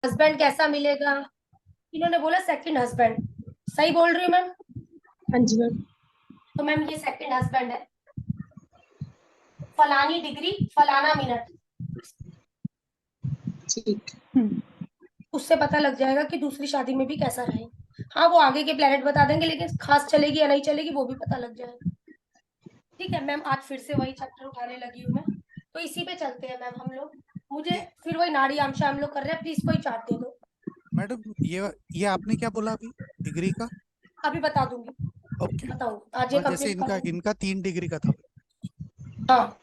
Husband कैसा मिलेगा? इन्होंने बोला सेकंड हस्बैंड। सही बोल रही हूँ मैम? हाँ जी मैम। तो मैम ये सेकंड हस्बैंड है, फलानी डिग्री फलाना मिनट। ठीक। उससे पता लग जाएगा कि दूसरी शादी में भी कैसा रहे। हाँ, वो आगे के प्लेनेट बता देंगे, लेकिन खास चलेगी या नहीं चलेगी वो भी पता लग जाएगा। ठीक है मैम, आज फिर से वही चैप्टर उठाने लगी हूँ मैं, तो इसी पे चलते हैं मैम हम लोग। मुझे ये फिर वही नाड़ी आमशा हम लोग कर रहे हैं, प्लीज कोई चार्ट दे दो। मैडम, ये आपने क्या बोला अभी, डिग्री का? अभी बता दूंगी, ओके। बताऊंगी आज ये हाँ, जैसे कंप्लीट कर इनका दूंगी। इनका 3 डिग्री का था। हाँ,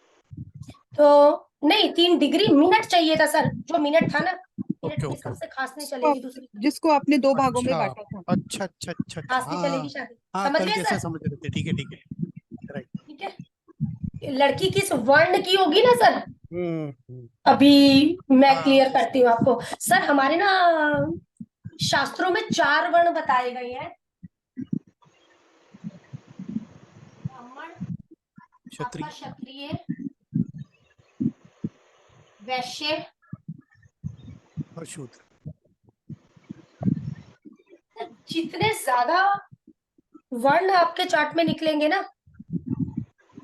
तो नहीं 3 डिग्री मिनट चाहिए था सर, जो मिनट था ना, मिनट ओके में ओके सबसे ओके। खास नहीं चलेगी दूसरी। जिसको आपने 2 भागों में अच्छा बांटा था। अच्छा अच्छा अच्छा अच्छा, खास नहीं हाँ चलेगी हाँ। शादी। हाँ, समझ कल गए जैसे सर? समझ रहे थे, ठीक है ठीक है। राइट। ठीक है, लड़की किस वर्ण की होगी ना सर, हम्म। अभी मैं हाँ, क्लियर करती हूँ आपको। सर हमारे ना शास्त्रों में 4 वर्ण बताए गए हैं। ब्राह्मण, आपका क्षत्रिय क्षत्रिय, वैश्य, और शूद्र। जितने ज्यादा वर्ण आपके चार्ट में निकलेंगे ना,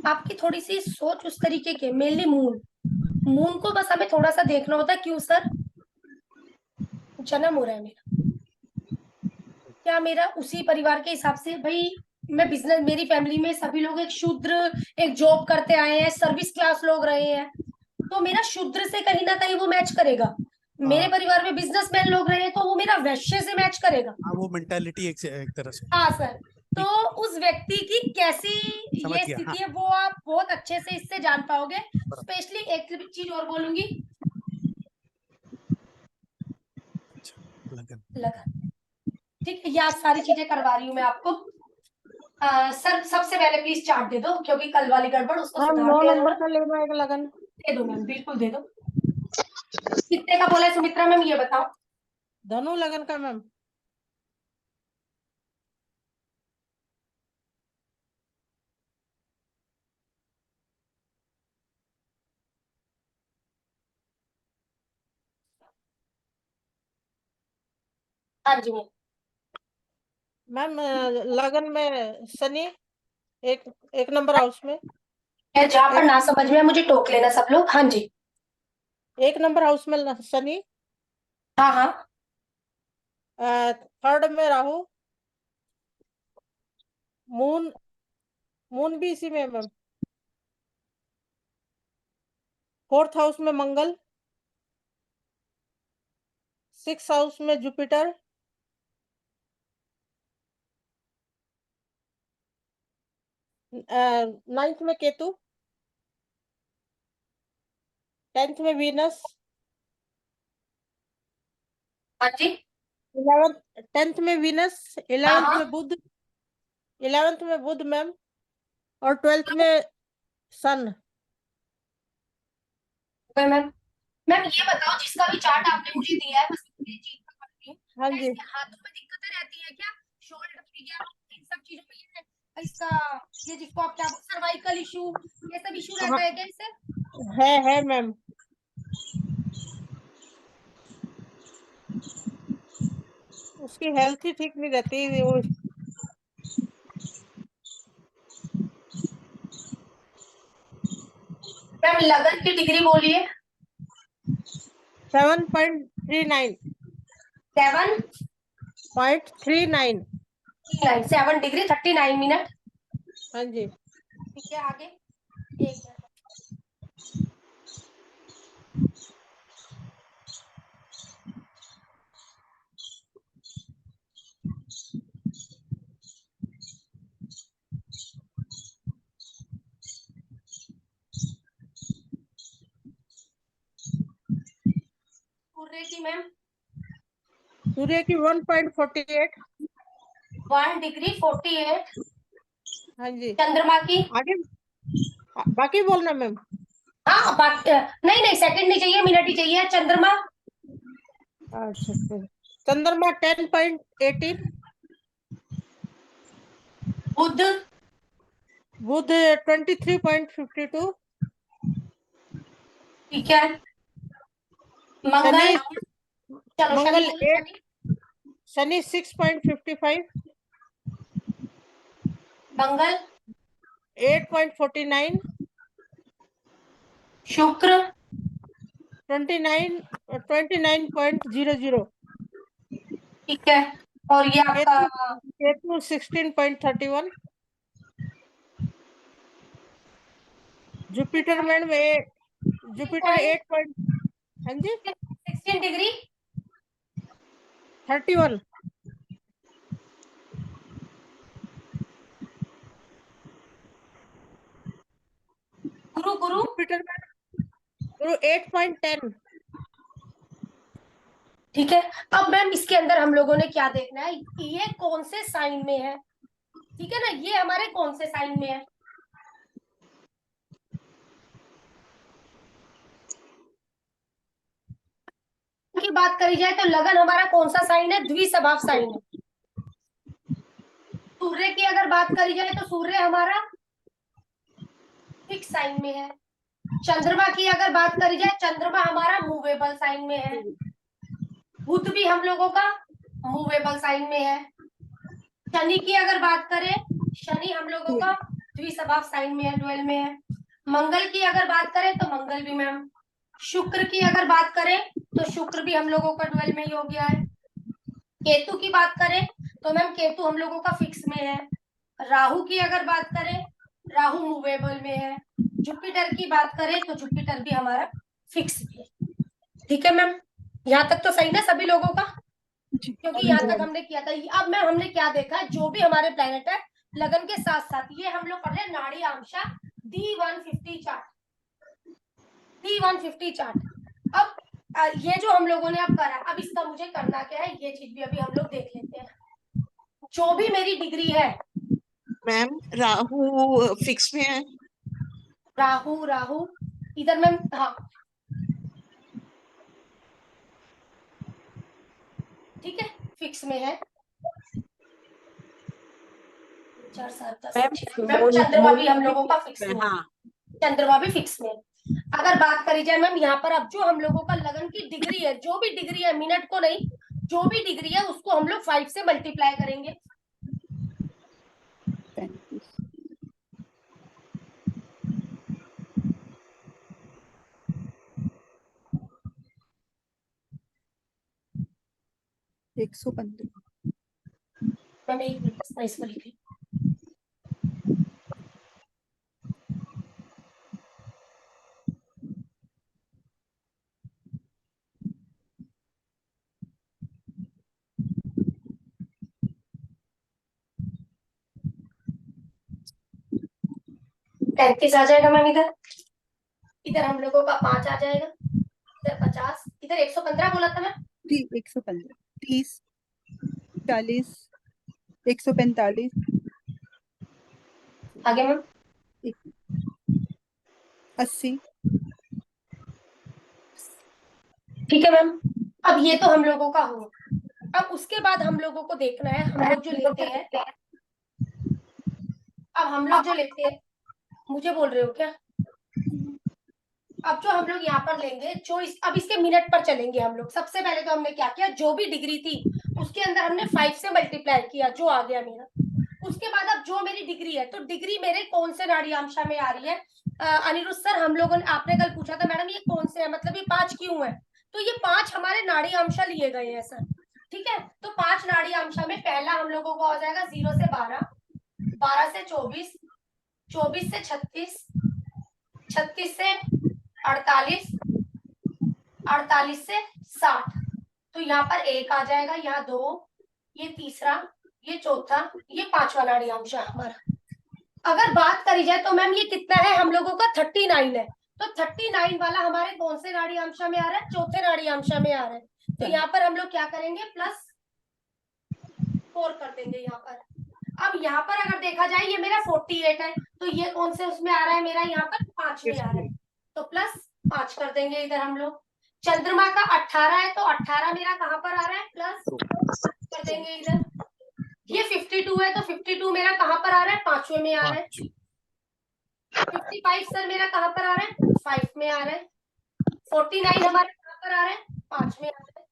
आपकी थोड़ी सी सोच उस तरीके की, मेनली मून। मून को बस हमें थोड़ा सा देखना होता है, क्यों सर? जन्म हो रहा है मेरा, क्या मेरा उसी परिवार के हिसाब से भाई, मैं बिजनेस, मेरी फैमिली में सभी लोग एक शूद्र, एक जॉब करते आए हैं, सर्विस क्लास लोग रहे हैं, तो मेरा शूद्र से कहीं ना कहीं वो मैच करेगा। मेरे हाँ परिवार में बिजनेसमैन लोग रहे हैं तो वो मेरा वैश्य से मैच करेगा। हाँ, वो मेंटालिटी एक तरह से। हाँ सर। तो ठीक। उस व्यक्ति की कैसी समझ ये गया, हाँ। स्थिति है वो आप बहुत अच्छे से इससे जान पाओगे। बराबर। स्पेशली एक चीज और बोलूंगी, अच्छा, लगन। लगन। ठीक है, ये आज सारी चीजें करवा रही हूँ मैं आपको। सर सबसे पहले प्लीज चार्ट दे दो, क्योंकि कल वाली गड़बड़ उसको मैम सुधार 9 दिया नंबर जाना। का लेना है लगन। दे दो मैम, बिल्कुल दे दो। कितने का बोला है सुमित्रा मैम, ये बताओ। धनु लगन का मैम। हाँ जी मैम। मैम लगन में शनि एक एक नंबर हाउस में। जहाँ पर एक ना समझ में मुझे टोक लेना सब लोग। हाँ जी। एक नंबर हाउस में शनि। हाँ हाँ। थर्ड में राहु। मून मून भी इसी में है मैम। फोर्थ हाउस में मंगल। सिक्स हाउस में जुपिटर। नाइन्थ में केतु। 10th में वीनस। हाँ जी। 10th में वीनस। हाँ 11th हाँ। में बुध। 11th में बुध मैम। और 12th में सन। Okay ma'am. मैम ये बताओ, जिसका भी चार्ट आपने मुझे दिया है, बस ये चीज का पढ़ती हूँ, हाँ क्या जी। इसके हाथों में दिक्कतें रहती है क्या? शोल्डर में या इन सब चीजों में ये इसका, ये जिसको आप क्या सर्वाइकल इशू, ये सब इशू रहता हाँ, है क्या इससे? है मैम। उसकी हेल्थ ही ठीक नहीं रहती वो। मैम लगन की डिग्री बोलिए। 7.39। 0.39। 7 डिग्री 39 मिनट। हाँ जी। ठीक है, आगे। एक मिनट। सूर्य की मैम सूर्य की 1.48। 1 डिग्री 48। हाँ जी। चंद्रमा की, आगे बाकी बोलना मैम। हाँ बाकी नहीं नहीं, सेकंड नहीं चाहिए, मिनट ही चाहिए। चंद्रमा, अच्छा फिर चंद्रमा 10.18। बुध, बुध 23.52। ठीक है, शनि मंगल, चलो शनि मंगल बोलो, 8, शनि 6.55, मंगल, 8.49, शुक्र, 29.00, ठीक है, और ये आपका केतु 16.31, जुपिटर मैडम जुपिटर 8. हाँ जी 16 डिग्री 31, गुरु, गुरु जुपिटर मैडम गुरु 8.10, ठीक है। अब मैम इसके अंदर हम लोगों ने क्या देखना है, ये कौन से साइन में है, ठीक है ना, ये हमारे कौन से साइन में है। की बात करी जाए तो लगन हमारा कौन सा साइन है, द्विस्वभाव साइन है। सूर्य की अगर बात करी जाए तो सूर्य हमारा फिक्स साइन में है। चंद्रमा की अगर बात करी जाए, चंद्रमा हमारा मूवेबल साइन में है। बुध भी हम लोगों का मूवेबल साइन में है। शनि की अगर बात करें, शनि हम लोगों का द्विस्वभाव साइन में है, ड्वेल में है। मंगल की अगर बात करें तो मंगल भी मैम। शुक्र की अगर बात करें तो शुक्र भी हम लोगों का ड्वेल में ही हो गया है। केतु की बात करें तो मैम केतु हम लोगों का फिक्स में है। राहु की अगर बात करें, राहु मूवेबल में है। जुपिटर की बात करें तो जुपिटर भी हमारा फिक्स में है। ठीक है मैम, यहाँ तक तो सही ना सभी लोगों का, क्योंकि यहाँ तक हमने किया था। अब मैम हमने क्या देखा है, जो भी हमारे प्लेनेट है लगन के साथ साथ ये हम लोग पढ़ रहे हैं नाड़ी आंशा D150 चार्ट, D150 चार्ट। अब ये जो हम लोगों ने अब करा, अब इसका मुझे करना क्या है, ये चीज भी अभी हम लोग देख लेते हैं। जो भी मेरी डिग्री है, मैम राहु फिक्स में है। राहु, राहु इधर मैम, हाँ ठीक है, फिक्स में है। 4, 7, 10, मैम चंद्रमा भी हम लोगों का फिक्स में है। हाँ चंद्रमा भी फिक्स में है। अगर बात करी जाए मैम यहाँ पर, अब जो हम लोगों का लगन की डिग्री है, जो भी डिग्री है, मिनट को नहीं, जो भी डिग्री है उसको हम लोग 5 से मल्टीप्लाई करेंगे। एक 115। मैम एक मिनट मैं इसको लिख रही हूँ। पैंतीस आ जाएगा मैम, इधर इधर हम लोगों का 5 आ जाएगा, इधर 50, इधर 115 बोला था मैम। 115, 30, 40, 145, आगे मैम 80। ठीक है मैम। अब ये तो हम लोगों का हो। अब उसके बाद हम लोगों को देखना है, हम लोग जो लेते हैं, अब हम लोग जो लेते हैं, मुझे बोल रहे हो क्या? अब जो हम लोग यहाँ पर लेंगे, जो अब इसके मिनट पर चलेंगे हम लोग। सबसे पहले तो हमने क्या किया, जो भी डिग्री थी उसके अंदर हमने 5 से मल्टीप्लाई किया, जो आ गया मेरा। उसके बाद अब जो मेरी डिग्री है, तो डिग्री मेरे कौन से नाड़ी आंशा में आ रही है। अनिरुद्ध सर, हम लोगों ने, आपने कल पूछा था मैडम ये कौन से है, मतलब ये 5 क्यों है, तो ये 5 हमारे नाड़ी आंशा लिए गए हैं सर। ठीक है, तो 5 नाड़ी आंशा में पहला हम लोगों को आ जाएगा 0 से 12, 12 से 24, 24 से 36, 36 से 48, 48 से 60। तो यहाँ पर 1 आ जाएगा, यहाँ 2, ये तीसरा, ये चौथा, ये 5वां नाड़ी आंशा हमारा। अगर बात करी जाए तो मैम ये कितना है हम लोगों का, 39 है। तो 39 वाला हमारे कौन से नाड़ी आंशा में आ रहा है, चौथे नाड़ी आंशा में आ रहा है। तो यहाँ पर हम लोग क्या करेंगे, +4 कर देंगे यहाँ पर। अब यहाँ पर अगर देखा जाए, ये मेरा 48 है, तो ये कौन से उसमें आ रहा है मेरा, यहाँ पर 5 में आ रहा है, तो +5 कर देंगे इधर हम लोग। चंद्रमा का 18 है, तो 18 मेरा कहाँ पर आ रहा है, प्लस कर देंगे इधर। ये 52 है, तो 52 मेरा कहाँ पर आ रहा है, 5वें में आ रहा है। 55 सर मेरा कहाँ पर आ रहा है, 5 में आ रहा है। 49 हमारा कहाँ पर आ रहा है, 5 में आ रहा है।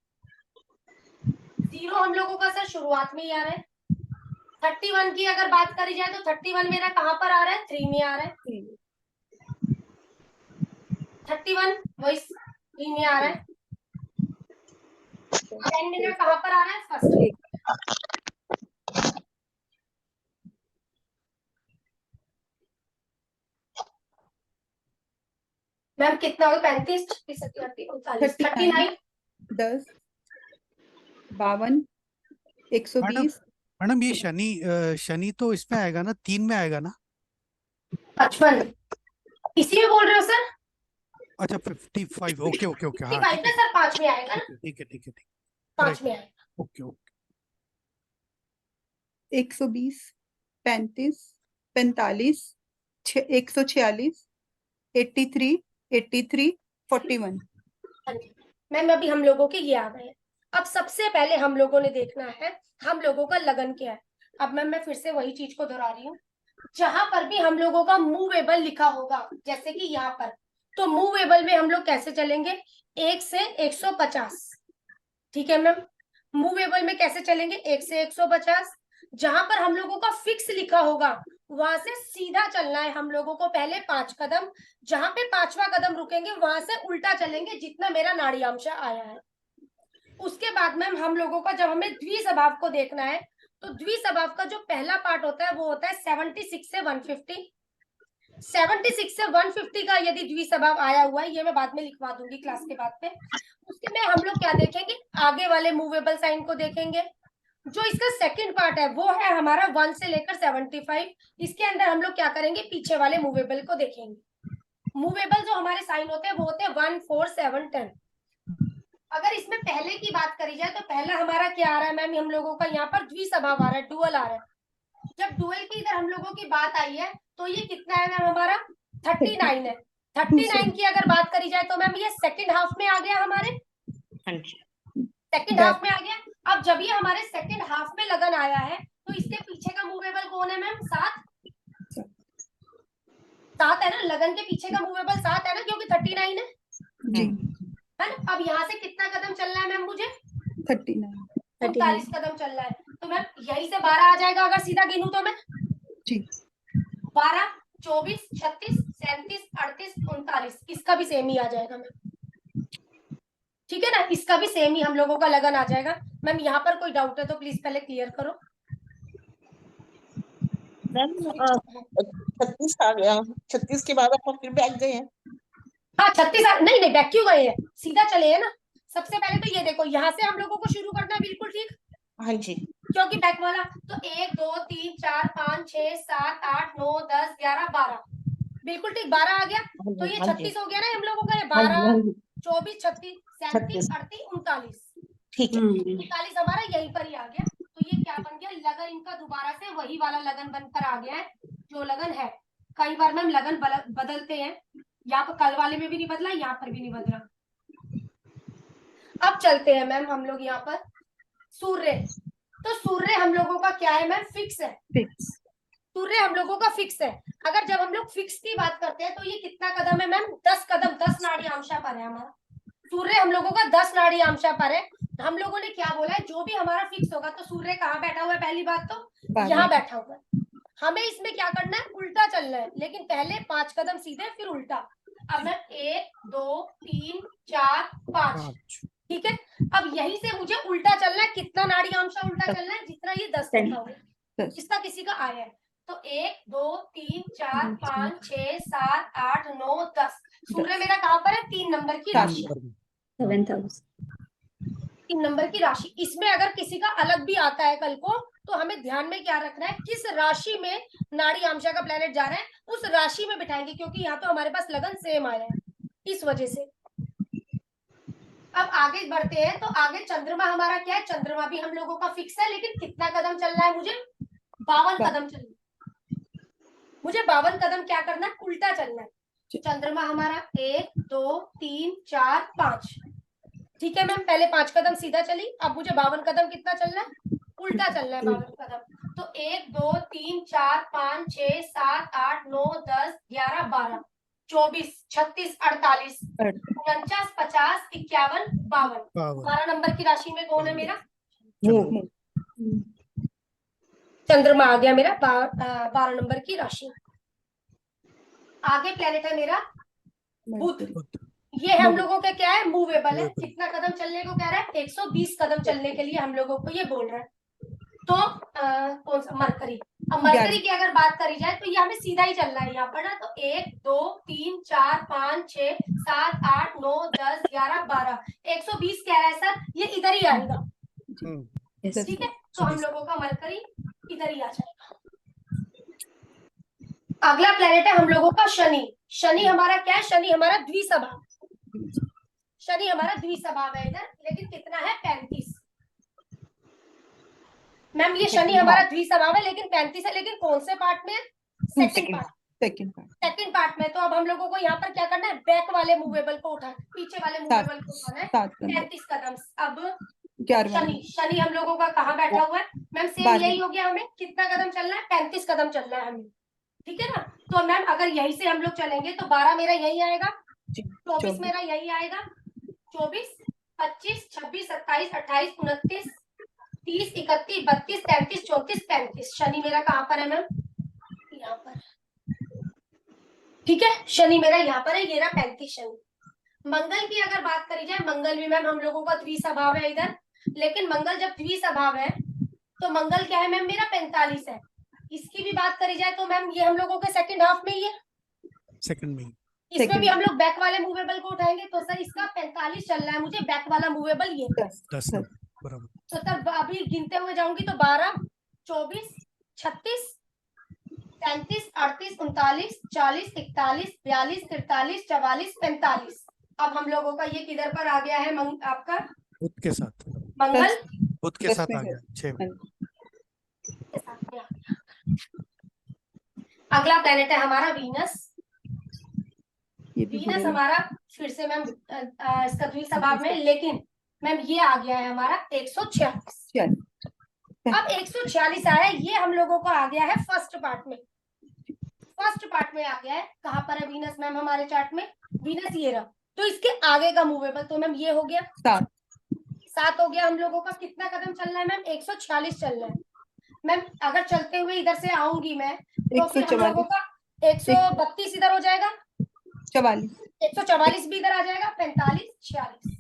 0 हम लोगों का सर शुरुआत में ही आ रहा है। 31 की अगर बात करी जाए तो 31 मेरा कहाँ पर आ रहा है? 3 में आ रहा है। 31 वही 3 में आ रहा है। 10 मेरा कहाँ पर आ रहा है? फर्स्ट में। मैम कितना हो? 35, 36, 39, 39। 10 52 120 मैडम ये शनि तो इसमें आएगा ना, 3 में आएगा ना? 55 इसी में बोल रहे हो सर? अच्छा 55, ओके ओके ओके, हाँ 55 ना सर, 5 में आएगा ना? ठीक है ठीक है ठीक 5 में आएगा। Okay okay. 120 35 45 146 83 83 41। हाँ जी मैम, अभी हम लोगों के ये आ गए। अब सबसे पहले हम लोगों ने देखना है हम लोगों का लगन क्या है। अब मैम मैं फिर से वही चीज को दोहरा रही हूँ, जहां पर भी हम लोगों का मूवेबल लिखा होगा, जैसे कि यहाँ पर, तो मूवेबल में हम लोग कैसे चलेंगे? 1 से 150। ठीक है मैम, मूवेबल में कैसे चलेंगे? 1 से 150। जहां पर हम लोगों का फिक्स लिखा होगा वहां से सीधा चलना है हम लोगों को, पहले 5 कदम। जहां पे 5वां कदम रुकेंगे वहां से उल्टा चलेंगे जितना मेरा नाड़ी अंश आया है। उसके बाद मैम हम लोगों का जब हमें द्विस्वभाव को देखना है, तो द्विस्वभाव का जो पहला पार्ट होता है वो होता है 76 से 150। 76 से 150 का यदि द्विस्वभाव आया हुआ है, ये मैं बाद में लिखवा दूंगी क्लास के बाद में। उसके में हम लोग क्या देखेंगे? आगे वाले मूवेबल साइन को देखेंगे। जो इसका सेकंड पार्ट है वो है हमारा 1 से लेकर 75। इसके अंदर हम लोग क्या करेंगे? पीछे वाले मूवेबल को देखेंगे। मूवेबल जो हमारे साइन होते हैं वो होते हैं 1 4 7 10। अगर इसमें पहले की बात करी जाए तो पहला हमारा क्या आ रहा है मैम? हम लोगों का यहाँ पर द्विस्वभाव आ रहा है, डुअल आ रहा है। जब डुअल की इधर हम लोगों की बात आई है तो ये कितना है मैम? हमारा 39 है। 39 की अगर बात करी जाए तो मैम ये सेकंड हाफ में आ गया हमारे। हाँ जी। सेकंड हाफ में आ गया। अब जब ये हमारे सेकंड हाफ में लगन आया है तो इसके पीछे का मूवेबल कौन है मैम? 7। 7 है ना, लगन के पीछे का मूवेबल 7 है ना, क्योंकि 39 है जी है ना। अब यहाँ से कितना कदम चलना है मैम मुझे? 39 39 कदम चलना है। तो मैम यहीं से 12 आ जाएगा अगर सीधा गिनूं तो मैं। जी 12 24 36 37 38 39, इसका भी सेम ही आ जाएगा मैम। ठीक है ना, इसका भी सेम ही हम लोगों का लगन आ जाएगा। मैम यहाँ पर कोई डाउट है तो प्लीज पहले क्लियर करो। मैम 36 आ गया, 36 के बाद आप फिर बैठ गए हैं। हाँ 36 नहीं नहीं, बैक क्यों गए हैं? सीधा चले हैं ना। सबसे पहले तो ये देखो, यहाँ से हम लोगों को शुरू करना है, बिल्कुल ठीक, हाँ जी। क्योंकि बैक वाला। तो 1 2 3 4 5 6 7 8 9 10 11 12, बिल्कुल ठीक, 12 आ गया। तो ये 36 हो गया ना हम लोगों का। ये 12 24 36 37 38 39, ठीक है। 39 हमारा यहीं पर ही आ गया। तो ये क्या बन गया? लगन इनका दोबारा से वही वाला लगन बनकर आ गया है जो लगन है। कई बार मैम लगन बदलते हैं, यहाँ पर कल वाले में भी नहीं बदला, यहाँ पर भी नहीं बदला। अब चलते हैं मैम हम लोग यहाँ पर सूर्य। तो सूर्य हम लोगों का क्या है मैम? फिक्स है। फिक्स सूर्य हम लोगों का फिक्स है। अगर जब हम लोग फिक्स की बात करते हैं तो ये कितना कदम है मैम? 10 कदम, 10 नाड़ी आंशा पर है हमारा सूर्य। हम लोगों का 10 नाड़ी आंशा पर है। हम लोगों ने क्या बोला है? जो भी हमारा फिक्स होगा, तो सूर्य कहाँ बैठा हुआ है? पहली बात तो यहाँ बैठा हुआ है। हमें इसमें क्या करना है? उल्टा चलना है, लेकिन पहले 5 कदम सीधे फिर उल्टा। अब मैं 1 2 3 4 5, ठीक है। अब यहीं से मुझे उल्टा चलना है। कितना नाड़ी आंशा उल्टा चलना है? जितना ये 10 लिखा हुआ है, जिसका किसी का आया है। तो 1 2 3 4 5 6 7 8 9 10। सूर्य मेरा कहाँ पर है? 3 नंबर की राशि, 7th हाउस। 3 नंबर की राशि। इसमें अगर किसी का अलग भी आता है कल को, तो हमें ध्यान में क्या रखना है? किस राशि में नाड़ी आंशा का प्लेनेट जा रहा है उस राशि में बिठाएंगे, क्योंकि यहाँ तो हमारे पास लगन सेम आया है, इस वजह से। अब आगे बढ़ते हैं। तो आगे चंद्रमा हमारा क्या है? चंद्रमा भी हम लोगों का फिक्स है, लेकिन कितना कदम चलना है मुझे? 52 कदम चलना है मुझे। 52 कदम क्या करना है? उल्टा चलना है। चंद्रमा हमारा 1 2 3 4 5, ठीक है मैम। पहले 5 कदम सीधा चली, अब मुझे 52 कदम कितना चलना है? उल्टा चलना है 52 कदम। तो 1 2 3 4 5 6 7 8 9 10 11 12 24 36 48 49 50 51 52। 12 नंबर की राशि में कौन है मेरा? चंद्रमा। चंद्रमा आ गया मेरा 12 नंबर की राशि। आगे प्लेनेट है मेरा बुध। बुध। ये हम Movable. लोगों का क्या है, मूवेबल है। Movable. कितना कदम चलने को कह रहा है, 120 कदम चलने के लिए हम लोगों को ये बोल रहा है। तो कौन सा, मरकरी। अब मरकरी की अगर बात करी जाए तो ये हमें सीधा ही चलना है यहाँ पर ना। तो 1 2 3 4 5 6 7 8 9 10 11 12 120 कह रहा है सर, ये इधर ही आएगा। Yes. ठीक है, तो हम लोगों का मरकरी इधर ही आ जाएगा। अगला प्लेनेट है हम लोगों का शनि। शनि हमारा क्या है, शनि हमारा द्विस्वभाव। शनि हमारा द्विस्वभाव है इधर, लेकिन कितना है, 35। मैम ये शनि हमारा द्विस्वभाव है लेकिन 35 है, लेकिन कौन से पार्ट में, second part. Second part. Second part में। तो अब हम लोगों को यहाँ पर क्या करना है, बैक वाले मूवेबल को उठाना, पीछे वाले मूवेबल को उठाना है। 7 नंबर 35 कदम। अब 11वां शनि, शनि हम लोगों का कहाँ बैठा हुआ है मैम, सेम 12 यही हो गया। हमें कितना कदम चलना है, 35 कदम चलना है हमें। ठीक है ना। तो मैम अगर यहीं से हम लोग चलेंगे तो 12 मेरा यही आएगा, 24 मेरा यही आएगा, 24 25 26 27 28 29 30 31 32 33 34 35। शनि मेरा कहाँ पर है मैम, यहाँ पर। ठीक है, शनि मेरा यहाँ पर है, ये रहा 35 शनि। मंगल की अगर बात करी जाए, मंगल भी मैम हम लोगों का द्विस्वभाव है इधर, लेकिन मंगल जब द्विस्वभाव है तो मंगल क्या है मैम, मेरा 45 है। इसकी भी बात करी जाए तो मैम ये हम लोगों के सेकंड हाफ में ही है, सेकंड में। इसमें Second. भी हम लोग बैक वाले मूवेबल को उठाएंगे। तो सर इसका 45 चल रहा है मुझे, बैक वाला मूवेबल ये। 10 नंबर बराबर। तो सर अभी गिनते हुए जाऊंगी तो 12 24 36 37 38 39 40 41 42 43 44 45। अब हम लोगों का ये किधर पर आ गया है, आपका बुध के साथ। मंगल बुध के 10 साथ में आ है। गया 6 में। के साथ में आ गया। अगला प्लेनेट है हमारा वीनस। ये भी वीनस बुध हमारा फिर से मैम इसका द्विस्वभाव में, लेकिन मैम ये आ गया है हमारा 146। है। अब 146 आया, ये हम लोगों को आ गया है फर्स्ट पार्ट में। फर्स्ट पार्ट में आ गया है, कहाँ पर है वीनस मैम हमारे चार्ट में, वीनस ये रहा। तो इसके आगे का मूवेबल तो मैम ये हो गया 7 हो गया। हम लोगों का कितना कदम चल रहा है मैम, 146 चल रहा है। मैम अगर चलते हुए इधर से आऊंगी मैं तो फिर हम लोगों का 132 इधर हो जाएगा, 44 144 भी इधर आ जाएगा, 45 46।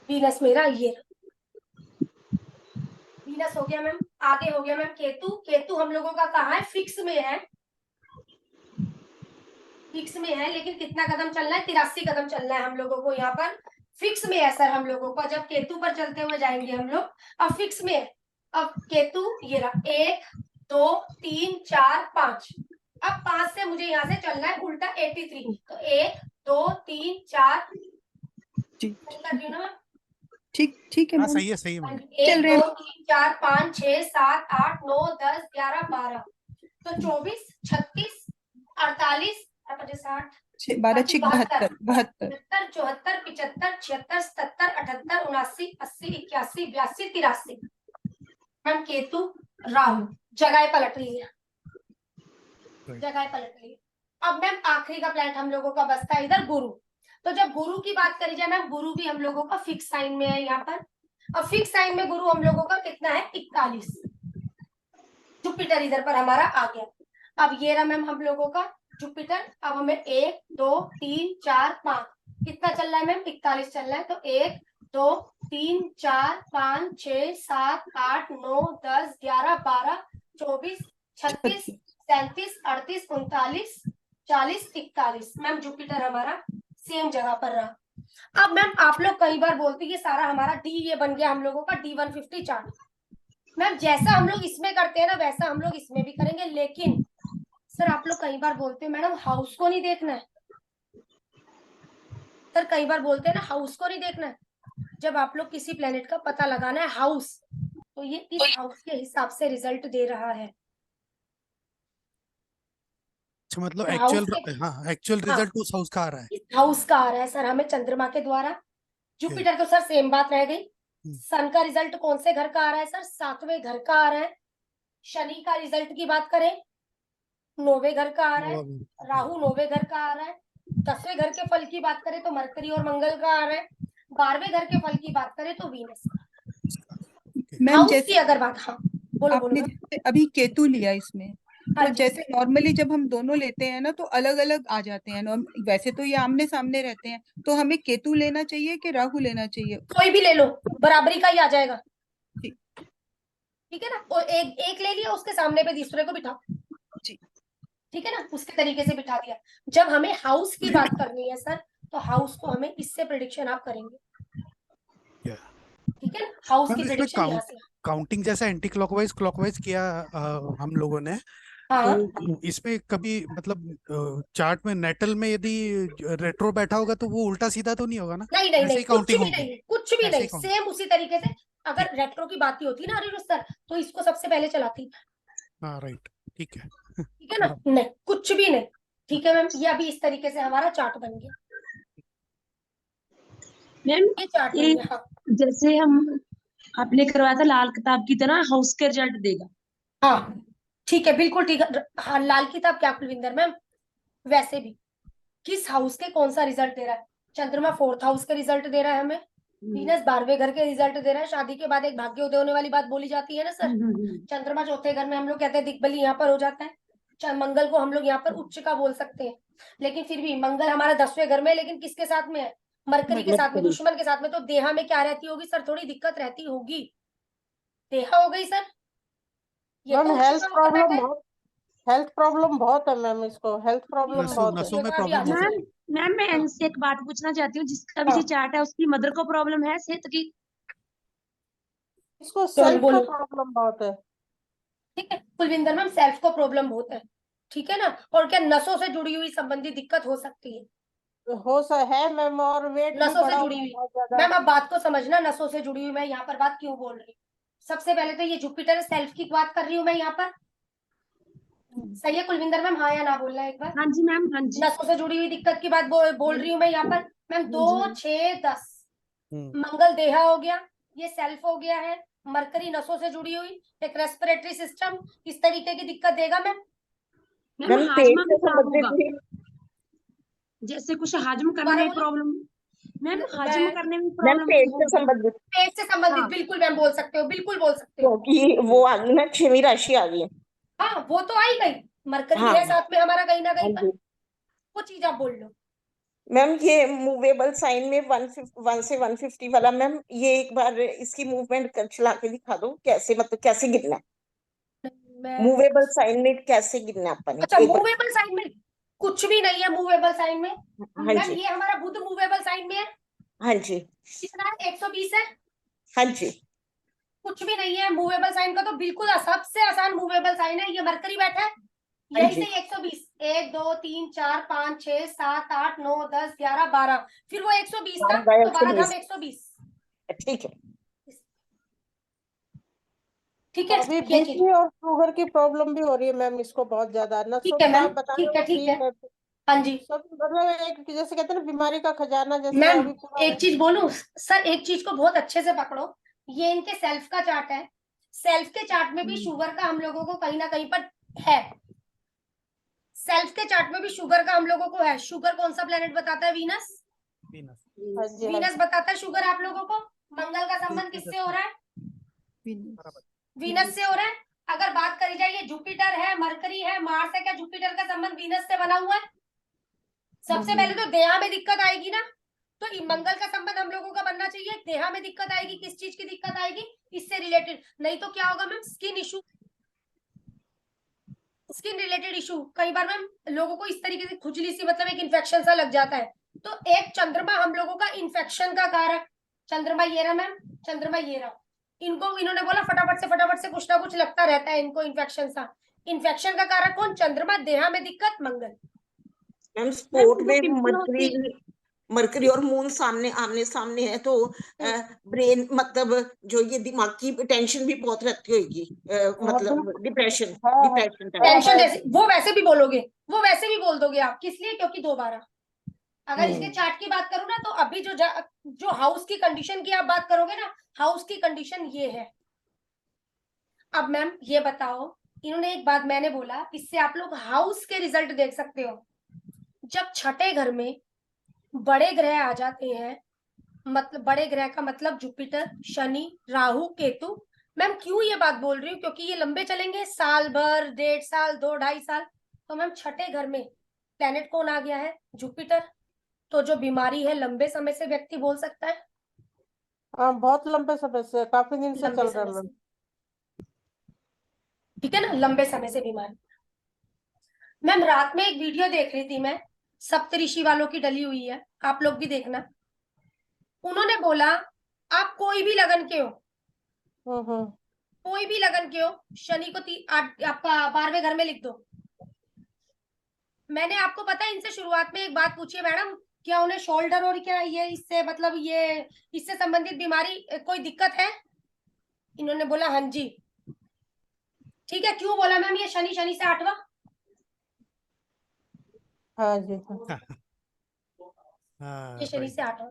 वीनस मेरा ये वीनस हो गया मैम। आगे हो गया मैम केतु। केतु हम लोगों का कहाँ है, फिक्स में है, फिक्स में है, लेकिन कितना कदम चलना है, 83 कदम चलना है हम लोगों को यहाँ पर। फिक्स में है सर हम लोगों को, जब केतु पर चलते हुए जाएंगे हम लोग। अब फिक्स में है, अब केतु ये रहा 1 2 3 4 5। अब 5 से मुझे यहाँ से चलना है उल्टा 83। तो 1 2 3 4 जी कर रही हूँ ना, ठीक ठीक है हाँ मैम। सही है सही है मैम। 1 2 3 4 5 6 7 8 9 10 11 12। तो 24 36 48 60 12 6 72 72 74 75 76 77 78 79 80 81 82 83। मैम केतु राहु जगह पलट रही है, जगह पलट रही है। अब मैम आखिरी का प्लैनेट हम लोगों का बसता है इधर गुरु। तो जब गुरु की बात करी जाए मैम, गुरु भी हम लोगों का फिक्स साइन में है यहाँ पर। अब फिक्स साइन में गुरु हम लोगों का कितना है, 41। जुपिटर इधर पर हमारा आ गया। अब ये रहा मैम हम लोगों का जुपिटर। अब हमें 1 2 3 4 5 कितना चल रहा है मैम, 41 चल रहा है। तो 1 2 3 4 5 6 7 8 9 10 11 12 24 36 37 38 39 40 41। मैम जुपिटर हमारा सेम जगह पर रहा। अब मैम आप लोग कई बार बोलते हैं ये सारा हमारा डी, ये बन गया हम लोगों का D150 चार्ट। मैम जैसा हम लोग इसमें करते हैं ना वैसा हम लोग इसमें भी करेंगे, लेकिन सर आप लोग कई बार बोलते हैं मैडम हाउस को नहीं देखना है। सर कई बार बोलते हैं ना हाउस को नहीं देखना है। जब आप लोग किसी प्लेनेट का पता लगाना है हाउस, तो ये इस हाउस के हिसाब से रिजल्ट दे रहा है। अच्छा मतलब तो एक्चुअल, हाउस हाँ एक्चुअल रिजल्ट उस हाउस का आ रहा है। इस हाउस का आ रहा है सर हमें चंद्रमा के द्वारा। जुपिटर तो सर सेम बात रह गई। सन का रिजल्ट कौन से घर का आ रहा है सर, 7वें घर का आ रहा है। शनि का रिजल्ट की बात करें 9वें घर का आ रहा है। राहु 9वें घर का आ रहा है। 10वें घर के फल की बात करें तो मरकरी और मंगल का आ रहा है। 12वें घर के फल की बात करें तो वीनस का। मैम हाउस जैसे की अगर बात, हाँ बोलो बोलो आपने मैम। जैसे अभी केतु लिया इसमें, हाँ तो जी, जैसे नॉर्मली जब हम दोनों लेते हैं ना तो अलग अलग आ जाते हैं। वैसे तो ये आमने सामने रहते हैं, तो हमें केतु लेना चाहिए कि राहु लेना चाहिए? कोई भी ले लो, बराबरी का ही आ जाएगा। जी ठीक है ना, और एक एक ले लिया, उसके सामने पे दूसरे को बिठा, जी ठीक है ना, उसके तरीके से बिठा दिया। जब हमें हाउस की बात करनी है सर, तो हाउस को हमें इससे प्रिडिक्शन आप करेंगे, या ठीक है ना, हाउस की मैम इसमें प्रिडिक्शन यहाँ से। काउंटिंग जैसा एंटी क्लॉकवाइज क्लॉकवाइज किया हम लोगों ने, हाँ तो इसमें कभी मतलब चार्ट में नेटल में यदि रेट्रो बैठा होगा तो वो उल्टा सीधा तो नहीं होगा ना? नहीं नहीं ऐसे नहीं, ही कुछ काउंटिंग भी होगी? नहीं, कुछ भी ऐसे नहीं, ही काउंट, सेम उसी तरीके से। ठीक। अगर रेट्रो की बात ही होती ना अरे सर, तो इसको सबसे पहले चलाती, हाँ राइट, ठीक है। ठीक है ना, बराबर। नहीं कुछ भी नहीं। ठीक है मैम, ये अभी इस तरीके से हमारा चार्ट बन गया, मैम ये चार्ट बन ये गया। हाँ जैसे हम आपने करवाया था लाल किताब की तरह हाउस के रिजल्ट देगा। हाँ ठीक है, बिल्कुल ठीक है। हाँ, लाल किताब क्या कुलविंदर मैम, वैसे भी किस हाउस के कौन सा रिजल्ट दे रहा है। चंद्रमा 4th हाउस के रिजल्ट दे रहा है हमें, वीनस 12वें घर के रिजल्ट दे रहा है। शादी के बाद एक भाग्योदय होने वाली बात बोली जाती है ना सर। चंद्रमा 4थे घर में हम लोग कहते हैं दिग्बली यहाँ पर हो जाता है। मंगल को हम लोग यहाँ पर उच्च का बोल सकते हैं, लेकिन फिर भी मंगल हमारा 10वें घर में है, लेकिन किसके साथ में है, मरकरी के साथ में, मरकरी। दुश्मन के साथ में। तो देहा में क्या रहती होगी सर, थोड़ी दिक्कत रहती होगी। देहा हो गई सर, ये मैम तो उच्च हेल्थ का होकर प्रॉब्लम बैठा है, बहुत, हेल्थ प्रॉब्लम बहुत है मैम, इसको हेल्थ प्रॉब्लम नसों बहुत है। नसों में का भी आ प्रॉब्लम हो जाता मैम है। सकती मैम मैं हाँ इनसे एक बात पूछना चाहती हूँ, जिसका भी हाँ, ये चार्ट है उसकी मदर को प्रॉब्लम है सेहत की। इसको बोलो सेल्फ का बोलो। प्रॉब्लम बहुत है। ठीक है कुलविंदर मैम, सेल्फ को प्रॉब्लम बहुत है, ठीक है ना। और क्या नसों से जुड़ी हुई संबंधी दिक्कत हो सकती है, है मैम, और वेट भी नसों से बढ़ा जुड़ी हुआ है हुई। बहुत ज्यादा। मैम अब बात को समझना, नसों से जुड़ी हुई मैं यहाँ पर बात क्यों बोल रही हूँ। सबसे पहले तो ये जुपिटर सेल्फ की बात कर रही हूँ मैं यहाँ पर, सही है कुलविंदर मैम, हाँ या ना बोलना है एक बार। हाँ जी मैम, हाँ जी। नसों से जुड़ी हुई दिक्कत की बात बोल रही हूँ मैं यहाँ पर मैम। हाँ 2 जी मैम। 6 10 है। मंगल देहा हो गया, ये सेल्फ हो गया है। मरकरी नसों से जुड़ी हुई, एक रेस्पिरेटरी सिस्टम, इस तरीके की दिक्कत देगा मैम। मैम मैम पेट हाजमा से भी खराब संबंधित होगा, भी। जैसे कुछ हाजम करने दोबारा में बोले। प्रॉब्लम। मैम हाजम मैं करने में मैम प्रॉब्लम पेट से होगी। संबंधित, पेट से संबंधित हाँ बिल्कुल मैम बोल सकते हो, बिल्कुल बोल सकते हो। क्योंकि वो आ गई ना, 6वीं राशि आ गई। हाँ वो तो आई गई, मरकरी हाँ है साथ में हमारा कहीं ना हाँ कहीं पर, जी वो चीज आप बोल लो। मैम। ये मूवेबल साइन में 1 से 150 वाला, मैम ये एक बार इसकी मूवमेंट चला के दिखा दो, कैसे मतलब कैसे गिरना है मैं, मूवेबल साइन में, कैसे गिरना है अपन अच्छा एक बार। मूवेबल साइन में कुछ भी नहीं है, मूवेबल साइन में हाँ मैम, जी ये हमारा बुध मूवेबल साइन में है। हाँ जी कितना है, 120 है। हाँ जी कुछ भी नहीं है मूवेबल साइन का, तो बिल्कुल सबसे आसान मूवेबल साइन है, ये मरकरी बैठा है, हाँ यही जी। से 120, 1 2 3 4 5 6 7 8 9 10 11 12, फिर वो 120 था, 12 तो 12 120, धाम 120। ठीक है। ठीक है, अभी ये चीज बीपी और शुगर की प्रॉब्लम भी हो रही है मैम, इसको बहुत ज्यादा। नसों ठीक है की मैम, आप बता ठीक रहे है हो ठीक है। ठीक है। हाँ जी सब मतलब एक जैसे कहते हैं ना बीमारी का खजाना, जैसे मैम, अभी पूरा। एक चीज बोलूं सर, एक चीज को बहुत अच्छे से पकड़ो, ये इनके सेल्फ का चार्ट है। सेल्फ के चार्ट में भी शुगर का हम लोगों को कहीं ना कहीं पर है, सेल्फ के चार्ट में भी शुगर का हम लोगों को है। शुगर कौन सा प्लेनेट बताता है, वीनस। वीनस। हाँ जी हाँ वीनस जी। बताता है शुगर आप लोगों को। मंगल का संबंध किससे हो रहा है, बराबर। वीनस से हो रहा है। अगर बात करी जाए, ये जुपिटर है, मरकरी है, मार्स है, क्या जुपिटर का संबंध वीनस से बना हुआ है। सबसे पहले तो देहा में दिक्कत आएगी ना, तो मंगल का संबंध हम लोगों का बनना चाहिए। देहा में दिक्कत आएगी, किस चीज की दिक्कत आएगी, इससे रिलेटेड। नहीं तो क्या होगा ma'am, skin issue, skin related issue. कई बार मैम लोगों को इस तरीके से खुजली सी, मतलब एक इन्फेक्शन सा लग जाता है। तो एक चंद्रमा हम लोगों का इन्फेक्शन का कारक, चंद्रमा ये रहा मैम, चंद्रमा ये रहा। इनको इन्होंने बोला फटाफट से कुछ ना कुछ लगता रहता है इनको इन्फेक्शन सा। इन्फेक्शन का कारक कौन, चंद्रमा, देहा में दिक्कत मंगल। मैम स्पोर्ट जो में पिंपल होती है। मरकरी, मरकरी और मून सामने आमने सामने है, तो ब्रेन मतलब जो ये दिमाग की टेंशन भी बहुत रहती होगी, हाँ मतलब बिल्कुल। डिप्रेशन, हाँ हाँ डिप्रेशन टाइप। टेंशन हाँ जैसे वो वैसे भी बोलोगे, वो वैसे भी बोल दोगे आप, किस लिए, क्योंकि दोबारा अगर इसके चार्ट की बात करूं ना, तो अभी जो हाउस की कंडीशन की आप बात करोगे ना, हाउस की कंडीशन ये है। अब मैम ये बताओ, इन्होंने एक बात मैंने बोला, इससे आप लोग हाउस के रिजल्ट देख सकते हो। जब छठे घर में बड़े ग्रह आ जाते हैं, मतलब बड़े ग्रह का मतलब जुपिटर, शनि, राहु, केतु, मैम क्यों ये बात बोल रही हूँ, क्योंकि ये लंबे चलेंगे, साल भर, 1.5 साल, 2-2.5 साल। तो मैम छठे घर में प्लेनेट कौन आ गया है? जुपिटर। तो जो बीमारी है लंबे समय से व्यक्ति बोल सकता है, हाँ, बहुत लंबे समय से, काफी दिन से लंबे चल रहा समय है। से, ठीक है ना, लंबे समय से बीमारी। मैम रात में एक वीडियो देख रही थी मैं, सप्तऋषि वालों की डली हुई है, आप लोग भी देखना। उन्होंने बोला आप कोई भी लगन के हो, हम्म। कोई भी लगन के हो, शनि को आपका 12वें घर में लिख दो। मैंने आपको पता है इनसे शुरुआत में एक बात पूछी है मैडम, क्या उन्हें शोल्डर और क्या ये इससे मतलब ये इससे संबंधित बीमारी कोई दिक्कत है? इन्होंने बोला हाँ जी। ठीक है, क्यों बोला मैम? ये शनि से 8वां। हाँ जी। हाँ ये शनि राइट। से 8वां।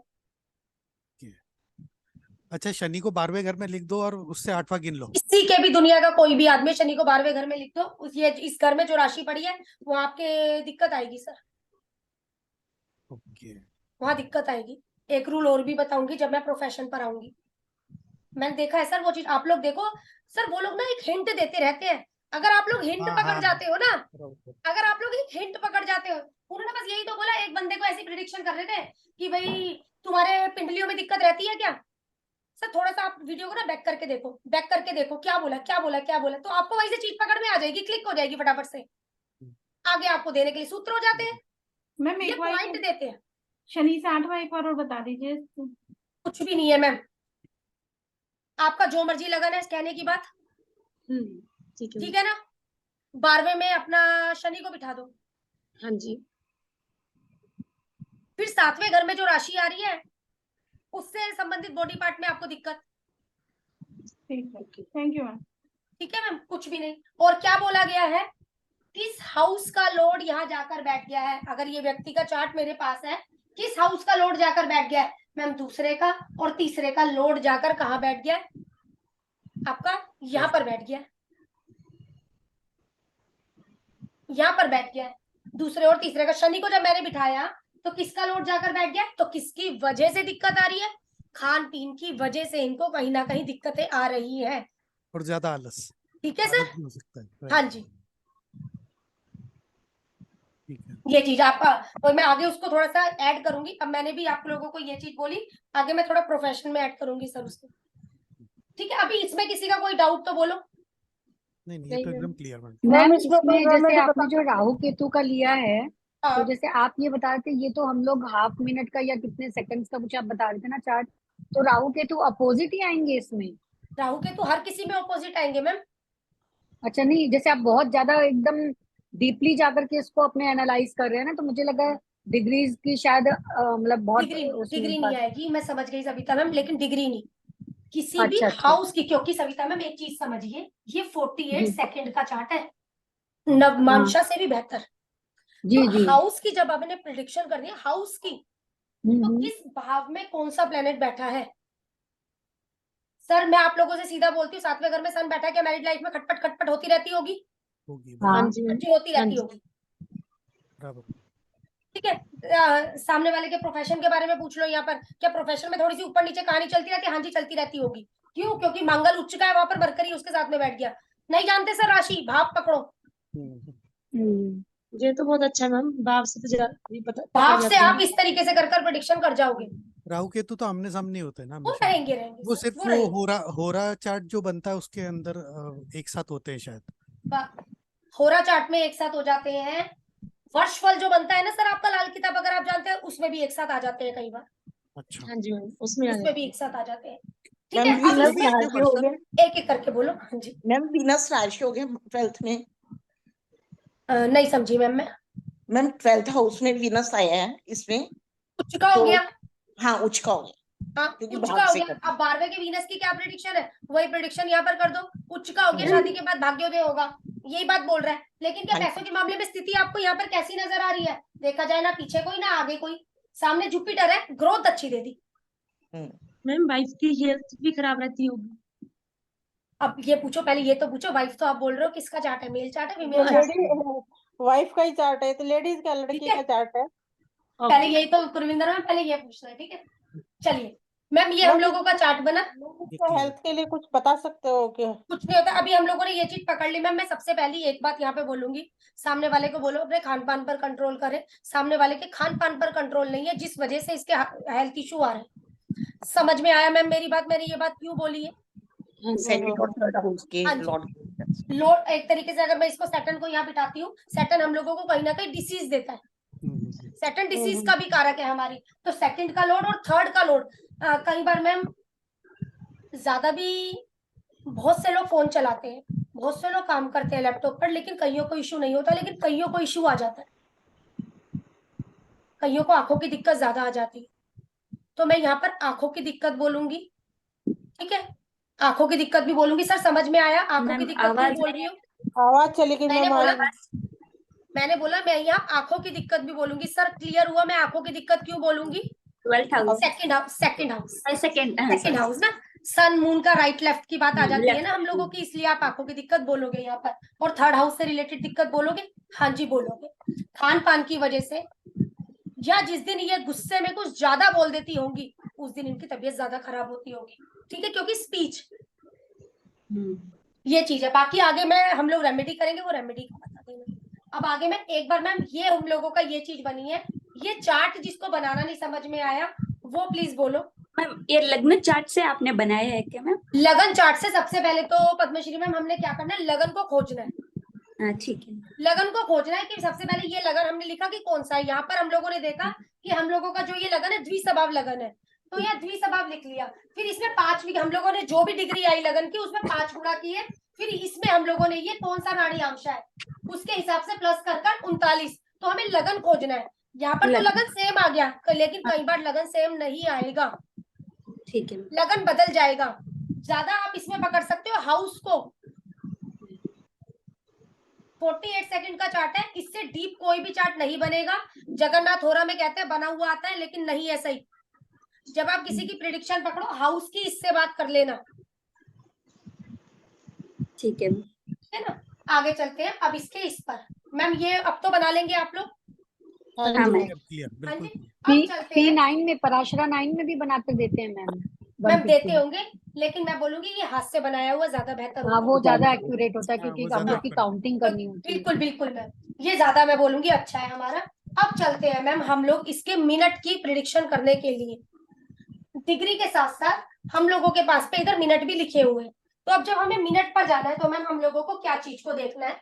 अच्छा, शनि को 12वें घर में लिख दो और उससे 8वां गिन लो। किसी के भी दुनिया का कोई भी आदमी शनि को 12वें घर में लिख दो, ये इस घर में जो राशि पड़ी है वो आपके दिक्कत आएगी सर, ओके। वहां दिक्कत आएगी। एक रूल और भी बताऊंगी जब मैं प्रोफेशन पर आऊंगी। मैंने देखा है सर वो चीज, आप लोग देखो सर, वो लोग ना एक हिंट देते रहते हैं। अगर आप लोग हिंट हाँ पकड़ हाँ जाते हो ना, बराबर। अगर आप लोग एक हिंट पकड़ जाते हो, उन्होंने बस यही तो बोला, एक बंदे को ऐसी प्रिडिक्शन कर रहे थे कि भाई तुम्हारे पिंडलियों में दिक्कत रहती है क्या? सर थोड़ा सा आप वीडियो को ना बैक करके देखो, बैक करके देखो क्या बोला क्या बोला क्या बोला, तो आपको वहीं से चीज पकड़ में आ जाएगी, क्लिक हो जाएगी फटाफट से। आगे आपको देने के लिए सूत्र हो जाते हैं, मैम ये एक बार पॉइंट देते हैं। शनि से 8वां एक बार और बता दीजिए। कुछ भी नहीं है मैम, आपका जो मर्जी लगन है, कहने की बात, ठीक है ठीक है ना। 12वें में अपना शनि को बिठा दो, हाँ जी। फिर 7वें घर में जो राशि आ रही है उससे संबंधित बॉडी पार्ट में आपको दिक्कत, ठीक है, थैंक यू मैम। ठीक है मैम, कुछ भी नहीं। और क्या बोला गया है, किस हाउस का लॉर्ड यहाँ जाकर बैठ गया है? अगर ये व्यक्ति का चार्ट मेरे पास है, किस हाउस का लॉर्ड जाकर बैठ गया है? मैम दूसरे का और तीसरे का लॉर्ड जाकर कहाँ बैठ गया है? आपका यहाँ पर बैठ गया है, यहाँ पर बैठ गया है। दूसरे और तीसरे का शनि को जब मैंने बिठाया तो किसका लॉर्ड जाकर बैठ गया? तो किसकी वजह से दिक्कत आ रही है? खान पीन की वजह से इनको कहीं ना कहीं दिक्कतें आ रही हैं, और ज्यादा आलस, ठीक है आलस सर। भी हो सकता है। हाँ राइट, जी, ठीक है। ये चीज आपका, और मैं आगे उसको थोड़ा सा ऐड करूंगी। अब मैंने भी आप लोगों को ये चीज बोली, आगे मैं थोड़ा प्रोफेशन में ऐड करूंगी सर उसको, ठीक है। अभी इसमें किसी का कोई डाउट तो बोलो। नहीं नहीं, ये तो एकदम क्लियर मैम। मैम इसमें इसमें कोई जैसे रेमेडी आपने जो राहु केतु का लिया है, तो हाँ, जैसे आप ये बता रहे थे, ये तो हम लोग हाफ मिनट का या कितने सेकंड्स का कुछ आप बता रहे थे ना चार्ट, तो राहु केतु अपोजिट ही आएंगे इसमें? राहु के तो हर किसी में ऑपोजिट आएंगे मैम। अच्छा, नहीं जैसे आप बहुत ज्यादा एकदम डीपली जाकर के इसको अपने एनालाइज कर रहे हैं ना, तो मुझे लगा डिग्रीज की शायद मतलब बहुत डिग्री उसमें नहीं आएगी, मैं समझ गई सविता मैम, लेकिन डिग्री नहीं किसी भी अच्छा अच्छा हाउस की, क्योंकि सविता मैम एक चीज समझिए, ये 48 जी सेकंड का चार्ट है, हाँ नवमांशा से भी बेहतर। जी तो जी हाउस की जब आपने प्रिडिक्शन करनी है हाउस की, तो हम्म। किस भाव में कौन सा प्लेनेट बैठा है? सर मैं आप लोगों से सीधा बोलती हूँ, 7वें घर में सन बैठा है, क्या मैरिड लाइफ में खटपट खटपट होती रहती होगी? होगी हाँ हाँ बराबर। जी मैम। जी होती हाँ रहती जी। होगी, बराबर। ठीक है। सामने वाले के प्रोफेशन के बारे में पूछ लो, यहाँ पर क्या प्रोफेशन में थोड़ी सी ऊपर नीचे कहानी चलती रहती है? हाँ जी चलती रहती होगी। क्यों? क्योंकि मंगल उच्च का है, वहां पर मरकरी उसके साथ में बैठ गया। नहीं जानते सर राशि भाव पकड़ो, हम्म। ये तो बहुत अच्छा है मैम, भाव से तो ये पता पकड़ भाव से जाते आप हैं। इस तरीके से कर प्रिडिक्शन कर जाओगे। राहु केतु तो आमने सामने होते हैं ना वो हमेशा। रहेंगे रहेंगे वो सर, सिर्फ वो वो रहेंगे। होरा चार्ट जो बनता है उसके अंदर एक साथ होते हैं शायद। होरा चार्ट में एक साथ हो जाते हैं। वर्षफल जो बनता है ना सर आपका लाल किताब, अगर आप जानते हैं, उसमें भी एक साथ आ जाते हैं कई बार, अच्छा, हाँ जी मैम, उसमें आ उसमें जाते भी हैं। एक साथ आ जाते हैं, ठीक मैम है। अब वीनस इसमें राशि हो गया, एक एक करके बोलो। हाँ जी, मैम वीनस राशि हो गया 12th में। नहीं समझी मैम मैं। मैम 12th हाउस में वीनस आया है इसमें, उच्च का हो तो गया, हाँ उच्च का हो गया, हाँ क्योंकि उच्च भाव का हो से गया। करते अब 12वें के वीनस की क्या प्रेडिक्शन है, वही प्रेडिक्शन यहाँ पर कर दो। उच्च का हो गया, शादी के बाद भाग्योदय होगा, यही बात बोल रहा है। लेकिन क्या हाँ पैसों के मामले में स्थिति आपको यहाँ पर कैसी नजर आ रही है? देखा जाए ना पीछे कोई ना आगे कोई, सामने जुपिटर है, ग्रोथ अच्छी दे दी। मैम वाइफ की हेल्थ भी खराब रहती होगी। अब ये पूछो पहले, ये तो पूछो, वाइफ तो आप बोल रहे हो किसका चार्ट है, मेल चार्ट है फीमेल चार्ट है? लेडी वाइफ का ही चार्ट है, तो लेडीज का, ठीक लड़की है, का चार्ट है। पहले यही तो गुरविंदर मैम, पहले ये पूछना है, ठीक है। चलिए मैम ये हम मैम लोगों का चार्ट बना, इसको हेल्थ के लिए कुछ बता सकते हो क्या? कुछ नहीं होता। अभी हम लोगों ने ये चीज पकड़ ली मैम। मैं सबसे पहली एक बात यहाँ पे बोलूंगी, सामने वाले को बोलो अपने खान पान पर कंट्रोल करे। सामने वाले के खान पान पर कंट्रोल नहीं है, जिस वजह से इसके हेल्थ इशू आ रहे हैं। समझ में आया मैम मेरी बात? मैंने ये बात क्यों बोली है? सेकंड और थर्ड हाउस के हाँ जी। लॉर्ड लोड एक तरीके से, अगर मैं इसको सैटर्न को यहाँ बिठाती हूँ, सैटर्न हम लोगों को कहीं ना कहीं डिसीज देता है। सेकंड डिसीज का भी कारक है हमारी। तो सेकंड का लोड और थर्ड का लोड, कई बार मैम ज्यादा भी, बहुत से लोग फोन चलाते हैं, बहुत से लोग काम करते हैं लैपटॉप पर, लेकिन कईयों को इशू नहीं होता, लेकिन कईयों को इशू आ जाता है। कईयों को आंखों की दिक्कत ज्यादा आ जाती है। तो मैं यहाँ पर आंखों की दिक्कत बोलूंगी, ठीक है? आंखों की दिक्कत भी बोलूंगी। सर समझ में आया आंखों की मैम दिक्कत क्यों आवाज बोल रही हूँ? आवाज चली गई मैंने मैम। बोला मैंने बोला मैं यहाँ आंखों की दिक्कत भी बोलूंगी। सर क्लियर हुआ मैं आंखों की दिक्कत क्यों बोलूंगी? 12th house, second house, second house, second second house ना, सन मून का राइट लेफ्ट की बात आ जाती है ना हम लोगों लेफ्ट। की, इसलिए आप आंखों की दिक्कत बोलोगे यहाँ पर। और थर्ड हाउस से रिलेटेड दिक्कत बोलोगे? हाँ जी बोलोगे। खान पान की वजह से, या जिस दिन ये गुस्से में कुछ ज्यादा बोल देती होंगी, उस दिन इनकी तबीयत ज्यादा खराब होती होगी, ठीक है? क्योंकि स्पीच ये चीज है। बाकी आगे मैं हम लोग रेमेडी करेंगे, वो रेमेडी का बता देना। अब आगे मैं एक बार मैम, ये हम लोगों का ये चीज बनी है, ये चार्ट जिसको बनाना नहीं समझ में आया वो प्लीज बोलो। मैम ये लग्न चार्ट से आपने बनाया है क्या मैम? लगन चार्ट से सबसे पहले तो पद्मश्री मैम हमने क्या करना है, लगन को खोजना है। ठीक है। लगन को खोजना है कि सबसे पहले ये लगन हमने लिखा कि कौन सा है। यहाँ पर हम लोगों ने देखा कि हम लोगों का जो ये लगन है द्विस्वभाव लगन है, तो यहाँ द्विस्वभाव लिख लिया। फिर इसमें 5 हम लोगों ने जो भी डिग्री आई लगन की उसमें 5 गुणा किए। फिर इसमें हम लोगों ने ये कौन सा नाड़ी आंशा है उसके हिसाब से प्लस कर 39। तो हमें लगन खोजना है। यहाँ पर तो लगन सेम आ गया, लेकिन कई बार लगन सेम नहीं आएगा, ठीक है। लगन बदल जाएगा। ज्यादा आप इसमें पकड़ सकते हो हाउस को। 48 सेकंड का चार्ट है, इससे डीप कोई भी चार्ट नहीं बनेगा। जगन्नाथ होरा में कहते हैं बना हुआ आता है, लेकिन नहीं है सही। जब आप किसी की प्रिडिक्शन पकड़ो हाउस की, इससे बात कर लेना, ठीक है ना? आगे चलते हैं अब इसके इस पर। मैम ये अब तो बना लेंगे आप लोग? हाँ हाँ जी मैम। क्लियर हाँ बिल्कुल। जी। अब चलते हैं P9 में, पराशरा 9 में भी बनाते देते हैं मैम। मैम, 150 देते होंगे, लेकिन मैं बोलूंगी ये हाथ से बनाया हुआ ज्यादा बेहतर हाँ, होगा। वो ज्यादा एक्यूरेट होता है हाँ, क्योंकि वो हम ज्यादा लोग की accurate काउंटिंग करनी होती है। बिल्कुल बिल्कुल मैम, ये ज्यादा मैं बोलूंगी अच्छा है हमारा। अब चलते हैं मैम हम लोग इसके मिनट की प्रिडिक्शन करने के लिए। डिग्री के साथ साथ हम लोगों के पास पे इधर मिनट भी लिखे हुए हैं। तो अब जब हमें मिनट पर जाना है तो मैम हम लोगों को क्या चीज को देखना है?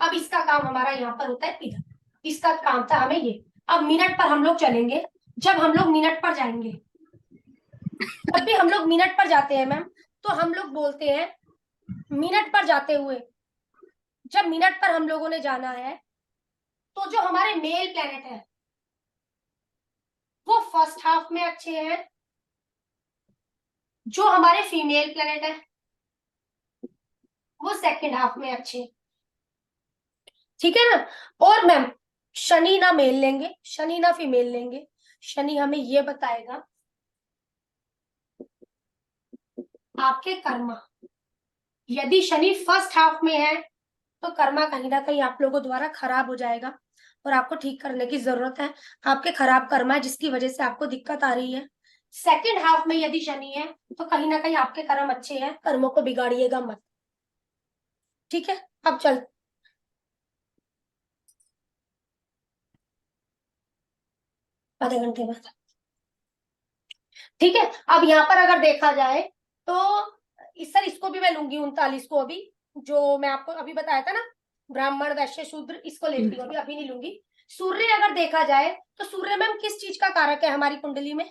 अब इसका काम हमारा यहाँ पर होता है इधर, इसका काम था हमें ये। अब मिनट पर हम लोग चलेंगे। जब हम लोग मिनट पर जाएंगे, जब भी हम लोग मिनट पर जाते हैं मैम, तो हम लोग बोलते हैं मिनट पर जाते हुए, जब मिनट पर हम लोगों ने जाना है तो जो हमारे मेल प्लेनेट है वो फर्स्ट हाफ में अच्छे हैं, जो हमारे फीमेल प्लेनेट है वो सेकंड हाफ में अच्छे हैं, ठीक है ना? और मैम शनि ना मेल लेंगे, शनि ना फीमेल लेंगे। शनि हमें ये बताएगा आपके कर्मा। यदि शनि फर्स्ट हाफ में है तो कर्मा कहीं ना कहीं आप लोगों द्वारा खराब हो जाएगा और आपको ठीक करने की जरूरत है। आपके खराब कर्मा है जिसकी वजह से आपको दिक्कत आ रही है। सेकंड हाफ में यदि शनि है तो कहीं ना कहीं आपके कर्म अच्छे हैं, कर्मों को बिगाड़िएगा मत, ठीक है? अब चल आधे घंटे बाद, ठीक है? अब यहाँ पर अगर देखा जाए तो सर इसको भी मैं लूंगी 39 को, अभी जो मैं आपको अभी बताया था ना, ब्राह्मण वैश्य शूद्र, इसको लेती हूँ अभी नहीं लूंगी। सूर्य अगर देखा जाए तो सूर्य मैम किस चीज का कारक है हमारी कुंडली में?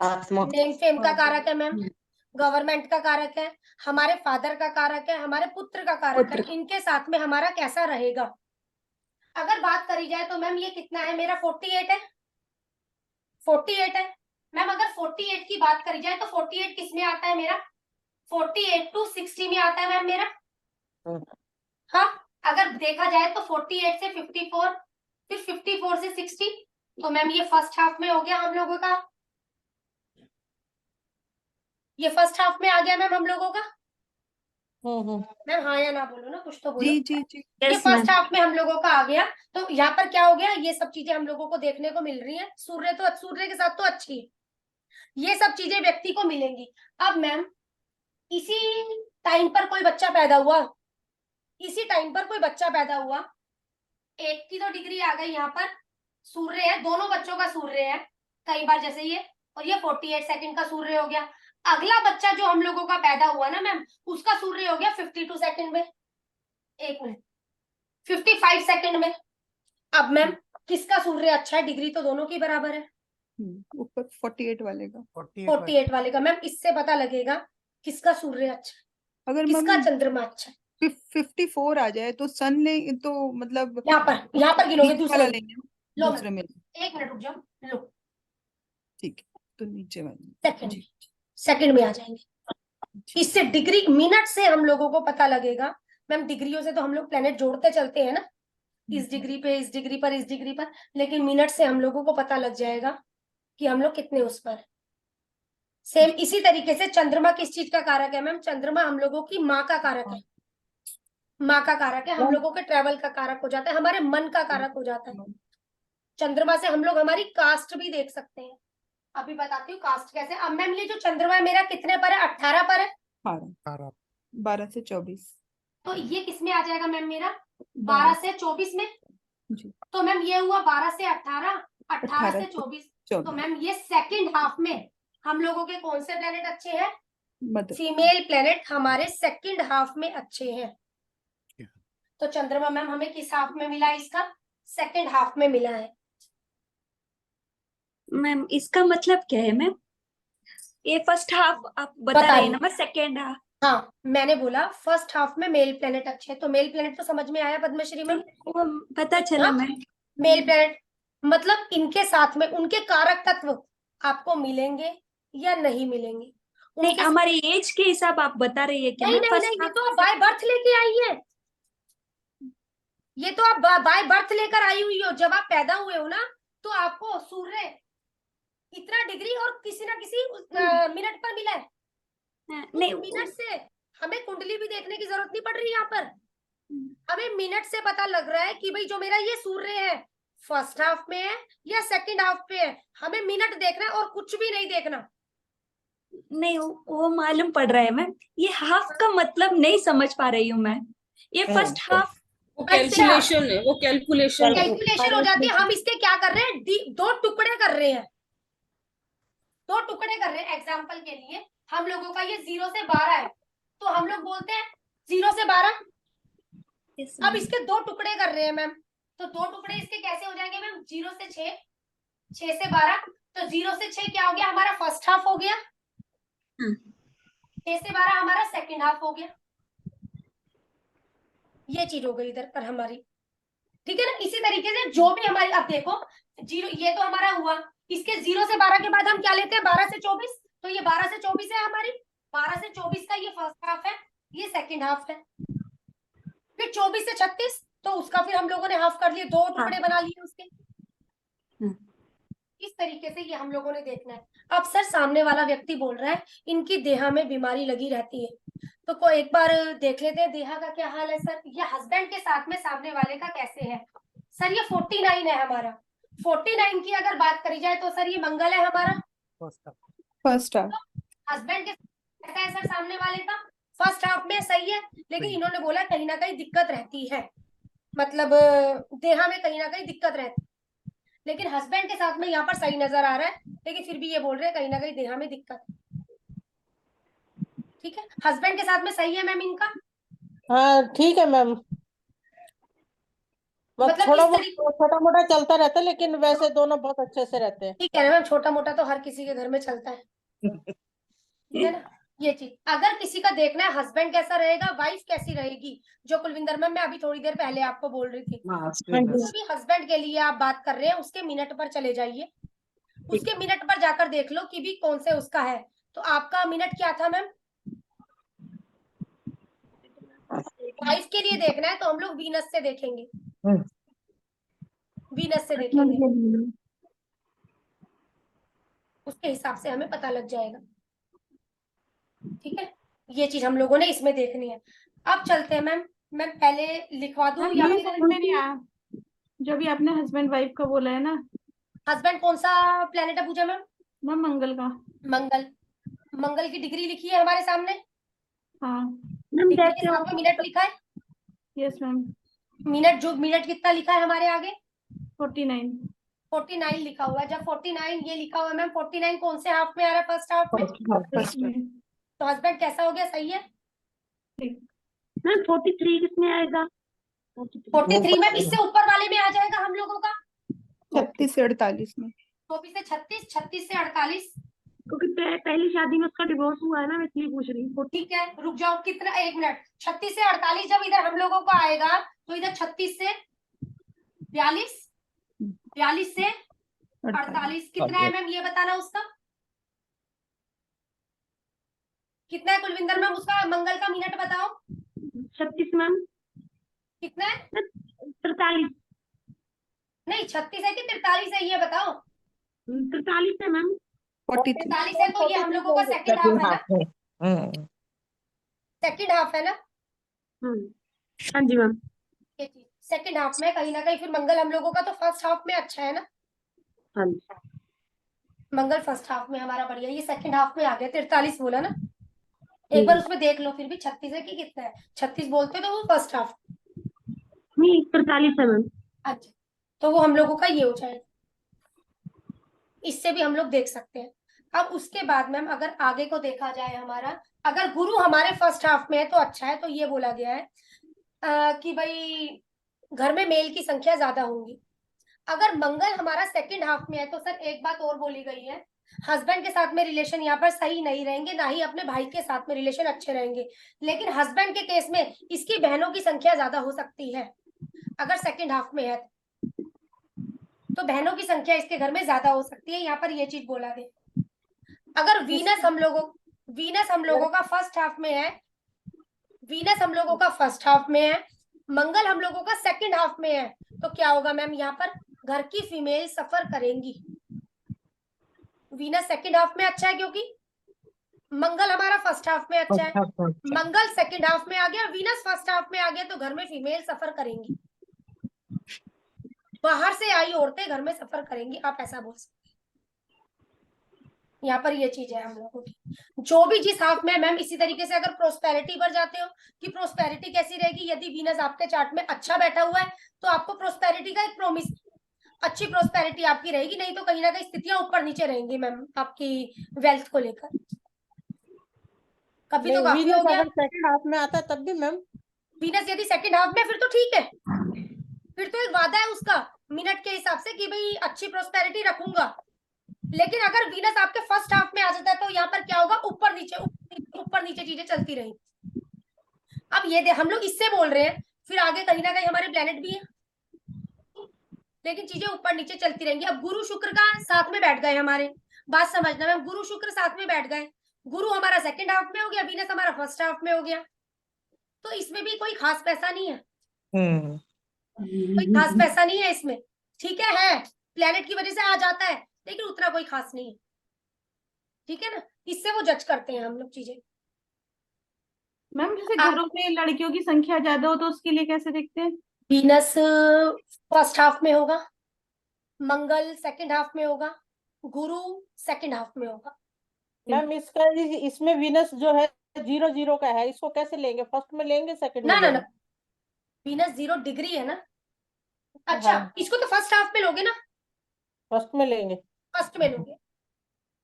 आत्मा नेम फेम का कारक है मैम, गवर्नमेंट का कारक है, हमारे फादर का कारक है, हमारे पुत्र का कारक है। इनके साथ में हमारा कैसा रहेगा? अगर बात करी जाए तो मैम ये कितना है मेरा? 48 है, 48 है मैम। अगर 48 की बात करी जाए तो 48 किस में आता है मेरा? 48 to 60 में आता है मैम मेरा। हाँ, अगर देखा जाए तो 48 से 54, फिर 54 से 60, तो मैम ये फर्स्ट हाफ में हो गया हम लोगों का। ये फर्स्ट हाफ में आ गया मैम हम लोगों का। मैम हाँ या ना बोलो ना, कुछ तो बोलो। जी जी जी। ये फर्स्ट हाफ में हम लोगों का आ गया। तो यहाँ पर क्या हो गया, ये सब चीजें हम लोगों को देखने को मिल रही है। सूर्य के साथ तो अच्छी है, ये सब चीजें व्यक्ति को मिलेंगी। अब मैम इसी टाइम पर कोई बच्चा पैदा हुआ, इसी टाइम पर कोई बच्चा पैदा हुआ, एक की तो डिग्री आ गई, यहाँ पर सूर्य है, दोनों बच्चों का सूर्य है कई बार, जैसे ये और ये 48 सेकंड का सूर्य हो गया। अगला बच्चा जो हम लोगों का पैदा हुआ ना मैम, उसका सूर्य हो गया 52 सेकंड में, 1 मिनट 55 सेकंड में। अब मैम किसका सूर्य अच्छा है? डिग्री तो दोनों की बराबर है, ऊपर 48 वाले का। 48 वाले का। मैम इससे पता लगेगा किसका सूर्य अच्छा है, अगर किसका मैम चंद्रमा अच्छा है। 54 आ जाए तो सन ले, तो मतलब यहाँ पर गिनोगे, नीचे दूसरे वाला में। लेंगे, लो दूसरे मैम, में। 1 मिनट रुक जाओ, लो ठीक है, तो नीचे वाले। सेकंड, सेकंड में आ जाएंगे। इससे डिग्री, मिनट से हम लोगों को पता लगेगा। मैम डिग्रियों से तो हम लोग प्लेनेट जोड़ते चलते हैं ना, इस डिग्री पे, इस डिग्री पर, इस डिग्री पर, लेकिन मिनट से हम लोगों को पता लग जाएगा कि हम लोग कितने उस पर। सेम इसी तरीके से चंद्रमा किस चीज का कारक है मैम? चंद्रमा हम लोगों की माँ का कारक है, माँ का कारक है, हम लोगों के ट्रेवल का कारक हो जाता है, हमारे मन का कारक हो जाता है। चंद्रमा से हम लोग हमारी कास्ट भी देख सकते हैं। अभी बताती हूँ कास्ट कैसे। अब मैम ये जो चंद्रमा है मेरा कितने पर है? 18 पर है। 12 से 24। तो ये किस में आ जाएगा मैम मेरा? 12 से 24 में। जी। तो मैम ये हुआ 12 से 18, 18 से 24। तो मैम ये सेकंड हाफ में हम लोगों के कौन से प्लेनेट अच्छे हैं? फीमेल प्लेनेट हमारे सेकंड हाफ में अच्छे हैं। तो चंद्रमा मैम हमें किस हाफ में मिला है? इसका सेकंड हाफ में मिला है। मैम इसका मतलब क्या है मैम? ये फर्स्ट हाफ आप बता रहे हैं ना, मैं सेकंड हाफ। हाँ, मैंने बोला फर्स्ट हाफ में मेल प्लेनेट अच्छे हैं, तो मेल प्लेनेट तो समझ में आया पद्मश्री में? वो पता चला मैम। मेल प्लेनेट मतलब इनके साथ में उनके कारक तत्व आपको मिलेंगे या नहीं मिलेंगे? नहीं, हमारी एज के हिसाब आप बता रही है क्या? नहीं नहीं नहीं, ये तो आप बाय बर्थ लेके आई है, ये तो आप बाय बर्थ लेकर आई हुई हो। जब आप पैदा हुए हो ना, तो आपको सूर्य इतना डिग्री और किसी ना किसी मिनट पर मिला है। नहीं, मिनट से हमें कुंडली भी देखने की जरूरत नहीं पड़ रही। यहाँ पर हमें मिनट से पता लग रहा है कि भाई जो मेरा ये सूर्य है फर्स्ट हाफ में है या सेकंड हाफ पे है। हमें मिनट देखना है और कुछ भी नहीं देखना। नहीं, वो मालूम पड़ रहा है मैम, ये हाफ का मतलब नहीं समझ पा रही हूँ मैं। ये फर्स्ट हाफ वो कैलकुलेशन है, वो कैलकुलेशन हो जाती है। हम इसके क्या कर रहे हैं? 2 टुकड़े कर रहे हैं, 2 टुकड़े कर रहे हैं। एग्जाम्पल के लिए हम लोगों का ये 0 से 12 है, तो हम लोग बोलते हैं 0 से 12। अब इसके 2 टुकड़े कर रहे हैं मैम, तो 2 टुकड़े इसके कैसे हो जाएंगे मैम? 0 से 6, 6 से 12। तो 0 से 6 क्या हो गया? हमारा फर्स्ट हाफ हो गया। 6 से 12 हमारा सेकंड हाफ हो गया। ये चीज हो गई इधर पर हमारी, ठीक है ना? इसी तरीके से जो भी हमारी, अब देखो 0 ये तो हमारा हुआ। इसके 0 से 12 के बाद हम क्या लेते हैं? 12 से 24। तो ये 12 से 24 है हमारी। 12 से 24 का ये फर्स्ट हाफ है, ये सेकंड हाफ है। फिर 24 से 36, तो उसका फिर हम लोगों ने हाफ कर लिए, 2 टुकड़े बना लिए उसके। इस तरीके से ये हम लोगों ने देखना है। अब सर सामने वाला व्यक्ति बोल रहा है इनकी देहा में बीमारी लगी रहती है, तो कोई एक बार देख लेते हैं देहा का क्या हाल है सर। ये हस्बैंड के साथ में सामने वाले का कैसे है? सर ये 49 है हमारा। 49 की अगर बात करी जाए तो सर ये मंगल है हमारा। फर्स्ट हाफ हस्बैंड के कैसा है सर सामने वाले का? फर्स्ट हाफ में सही है, लेकिन इन्होंने बोला कहीं ना कहीं दिक्कत रहती है, मतलब देहा में कहीं ना कहीं दिक्कत रहती है। लेकिन हस्बैंड के साथ में यहाँ पर सही नजर आ रहा है, लेकिन फिर भी ये बोल रहे हैं कहीं ना कहीं देहा में दिक्कत। ठीक है, हस्बैंड के साथ में सही है मैम इनका? हाँ ठीक है मैम, मतलब छोटा मोटा चलता रहता है, लेकिन वैसे दोनों बहुत अच्छे से रहते हैं। ठीक है ना मैम, छोटा मोटा तो हर किसी के घर में चलता है, ठीक है ना? ये चीज अगर किसी का देखना है हस्बैंड कैसा रहेगा, वाइफ कैसी रहेगी, जो कुलविंदर मैम मैं अभी थोड़ी देर पहले आपको बोल रही थी, अभी हस्बैंड के लिए आप बात कर रहे हैं, उसके मिनट पर चले जाइए, उसके मिनट पर जाकर देख लो कि भी कौन से उसका है। तो आपका मिनट क्या था मैम? वाइफ के लिए देखना है तो हम लोग वीनस से देखेंगे, वीनस से देखेंगे, उसके हिसाब से हमें पता लग जाएगा। ठीक है, ये चीज हम लोगों ने इसमें देखनी है। अब चलते हैं मैम, मैं पहले लिखवा दूं या ये फिर समझ में नहीं आया जो भी आपने हस्बैंड वाइफ का बोला है ना। हस्बैंड कौन सा प्लेनेट है पूजा मैम? मैम मंगल का। मंगल, मंगल की डिग्री लिखी है हमारे सामने, हाँ। मैम डिग्री देख के साथ में मिनट लिखा है, यस मैम। मिनट कितना लिखा है हमारे आगे, 49। 49 लिखा हुआ है। जब 49 ये लिखा हुआ है मैम, 49 कौन से हाफ में आ रहा है, फर्स्ट हाफ में, फर्स्ट में। तो हस्बैंड कैसा हो गया, सही है। मैम 43 किसमें आएगा? 43 मैम इससे ऊपर वाले में आ जाएगा हम लोगों का, 36 से 48 में। 24 से 36, 36 से 48। क्योंकि पहली शादी में उसका डिवोर्स हुआ है ना, मैं इसलिए पूछ रही हूँ। ठीक है, रुक जाओ, कितना, एक मिनट, 36 से 48 जब इधर हम लोगों को आएगा तो इधर 36 से 42, 42 से 48 कितना है मैम, ये बताना उसका कितना है कुलविंदर मैम, उसका मंगल का मिनट बताओ 36 मैम, कितना है। 43, नहीं 36 है कि 43 है, ये बताओ। 43 है मैम। 43। 43 है तो ये हम लोगों का सेकंड हाफ है ना, सेकंड हाफ है ना, हाँ जी मैम। ये चीज सेकंड हाफ में कहीं ना कहीं फिर मंगल हम लोगों का तो फर्स्ट हाफ में अच्छा है ना, हाँ जी। मंगल फर्स्ट हाफ में हमारा बढ़िया, ये सेकंड हाफ में आ गया, 43 बोला ना, एक बार उसमें देख लो फिर भी 36 है कि कितना है, 36 बोलते तो वो फर्स्ट हाफ। नहीं 43 है मैम। अच्छा, तो वो हम लोगों का ये हो जाएगा, इससे भी हम लोग देख सकते हैं। अब उसके बाद मैम अगर आगे को देखा जाए हमारा, अगर गुरु हमारे फर्स्ट हाफ में है तो अच्छा है, तो ये बोला गया है कि भाई घर में मेल की संख्या ज्यादा होंगी। अगर मंगल हमारा सेकंड हाफ में है तो सर एक बात और बोली गई है, हस्बैंड के साथ में रिलेशन यहाँ पर सही नहीं रहेंगे, ना ही अपने भाई के साथ में रिलेशन अच्छे रहेंगे, लेकिन हस्बैंड के केस में इसकी बहनों की संख्या ज्यादा हो सकती है। अगर सेकंड हाफ में है तो बहनों की संख्या इसके घर में ज्यादा हो सकती है, यहाँ पर ये चीज बोला गया। अगर वीनस हम लोगों का फर्स्ट हाफ में है, वीनस हम लोगों का फर्स्ट हाफ में है, मंगल हम लोगों का सेकंड हाफ में है, तो क्या होगा मैम, यहाँ पर घर की फीमेल सफर करेंगी। वीनस सेकंड हाफ में अच्छा है क्योंकि मंगल हमारा फर्स्ट हाफ में अच्छा है, मंगल सेकंड हाफ में आ गया, वीनस फर्स्ट हाफ में आ गया, तो घर में फीमेल सफर करेंगी, बाहर से आई औरतें घर में सफर करेंगी, आप ऐसा बोल सकते। यहाँ पर ये चीज है हम लोगों की, जो भी जिस हाफ में मैम। इसी तरीके से अगर प्रोस्पेरिटी पर जाते हो कि प्रोस्पेरिटी कैसी रहेगी, यदि वीनस आपके चार्ट में अच्छा बैठा हुआ है तो आपको प्रोस्पेरिटी का एक प्रॉमिस, अच्छी प्रोस्पेरिटी आपकी रहेगी, नहीं तो कहीं ना कहीं स्थितियां ऊपर नीचे रहेंगी मैम आपकी वेल्थ को लेकर। कभी तो काफी हो गया, सेकंड हाफ में आता है तब भी मैम। वीनस यदि सेकंड हाफ में, फिर तो ठीक है, फिर तो एक वादा है उसका मिनट के हिसाब से कि भाई अच्छी प्रोस्पेरिटी रखूंगा। लेकिन अगर वीनस आपके फर्स्ट हाफ में आ जाता है तो यहाँ पर क्या होगा, ऊपर नीचे चीजें चलती रहेंगी। अब ये हम लोग इससे बोल रहे हैं, फिर आगे कहीं ना कहीं हमारे प्लेनेट भी है, लेकिन चीजें ऊपर नीचे चलती रहेंगी। अब गुरु शुक्र का साथ में बैठ गए हमारे, बात समझना मैम, गुरु शुक्र साथ में बैठ गए, गुरु हमारा सेकंड हाफ में हो गया, वीनस हमारा फर्स्ट हाफ में हो गया, तो इसमें भी कोई खास पैसा नहीं है, कोई खास पैसा नहीं है इसमें। ठीक है प्लेनेट की वजह से आ जाता है, लेकिन उतना कोई खास नहीं है, ठीक है ना, इससे वो जज करते हैं हम लोग चीजें। मैम जैसे घरों में लड़कियों की संख्या ज्यादा हो तो उसके लिए कैसे देखते हैं? वीनस फर्स्ट हाफ में होगा, मंगल सेकंड हाफ में होगा, गुरु सेकंड हाफ में होगा। मैम इसमें वीनस जो है 0 0 का है, इसको कैसे लेंगे, फर्स्ट में लेंगे सेकंड में ना लेंगे? वीनस 0 डिग्री है ना, अच्छा हाँ। इसको तो फर्स्ट हाफ में लोगे ना, फर्स्ट में लेंगे। फर्स्ट में लोगे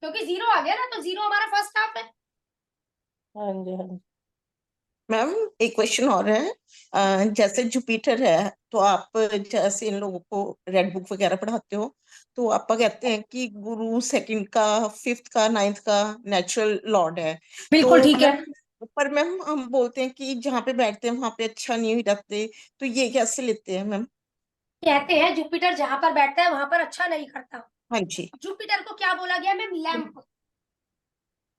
क्योंकि 0 आ गया ना, तो 0 हमारा फर्स्ट हाफ है। हाँ जी हाँ जी। मैम एक क्वेश्चन और है, जैसे जुपिटर है तो आप जैसे इन लोगों को रेड बुक वगैरह पढ़ाते हो तो आप कहते हैं कि गुरु सेकंड का, फिफ्थ का, नाइन्थ का नेचुरल लॉर्ड है। बिल्कुल तो ठीक है, पर मैम हम बोलते हैं कि जहाँ पे बैठते हैं वहां पे अच्छा नहीं रहते, तो ये कैसे लेते हैं मैम? कहते हैं जुपिटर जहां पर बैठता है वहां पर अच्छा नहीं करता। हाँ जी जुपिटर को क्या बोला गया मैम, लैंप,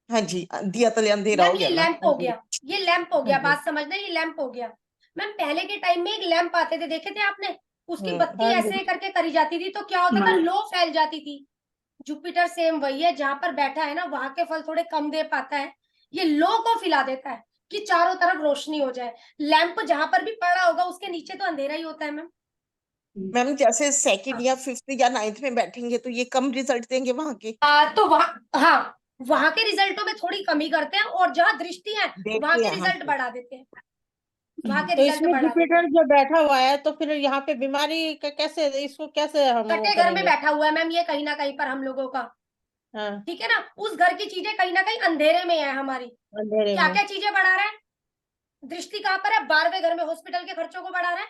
हाँ जी, दिया तले अंधेरा हो मैम ये गया ना। लैंप हो गया, ये लैंप हो गया, हाँ जी। बात समझना, ये लैंप हो गया। मैम पहले के टाइम में एक लैंप आते थे, देखे थे आपने, उसकी बत्ती हाँ जी। ऐसे करके करी जाती थी तो क्या होता था, लो फैल जाती थी। जुपिटर सेम वही है, जहां पर बैठा है ना वहां के फल थोड़े कम दे पाता है, ये लो को फैला देता है कि चारों तरफ रोशनी हो जाए। लैंप जहां पर भी पड़ा होगा उसके नीचे तो अंधेरा ही होता है मैम, मैम जैसे सेकंड या फिफ्थ या नाइन्थ में बैठेंगे तो ये कम रिजल्ट देंगे वहां के, तो वहां के रिजल्टों में थोड़ी कमी करते हैं, और जहाँ दृष्टि है वहां देखते के हैं हम। रिजल्ट बढ़ा देते हैं, वहां के तो रिजल्ट इसमें बढ़ा देते जुपिटर हैं। जो बैठा हुआ है तो फिर यहाँ पे बीमारी का कैसे, इसको कैसे हम वो छठे घर में करेंगे? बैठा हुआ है मैम ये कहीं ना कहीं पर हम लोगों का, हाँ, ठीक है ना। उस घर की चीजें कहीं ना कहीं अंधेरे में है हमारी। अंधेरे क्या में। क्या चीजें बढ़ा रहा है? दृष्टि कहाँ पर है? 12वें घर में हॉस्पिटल के खर्चों को बढ़ा रहा है,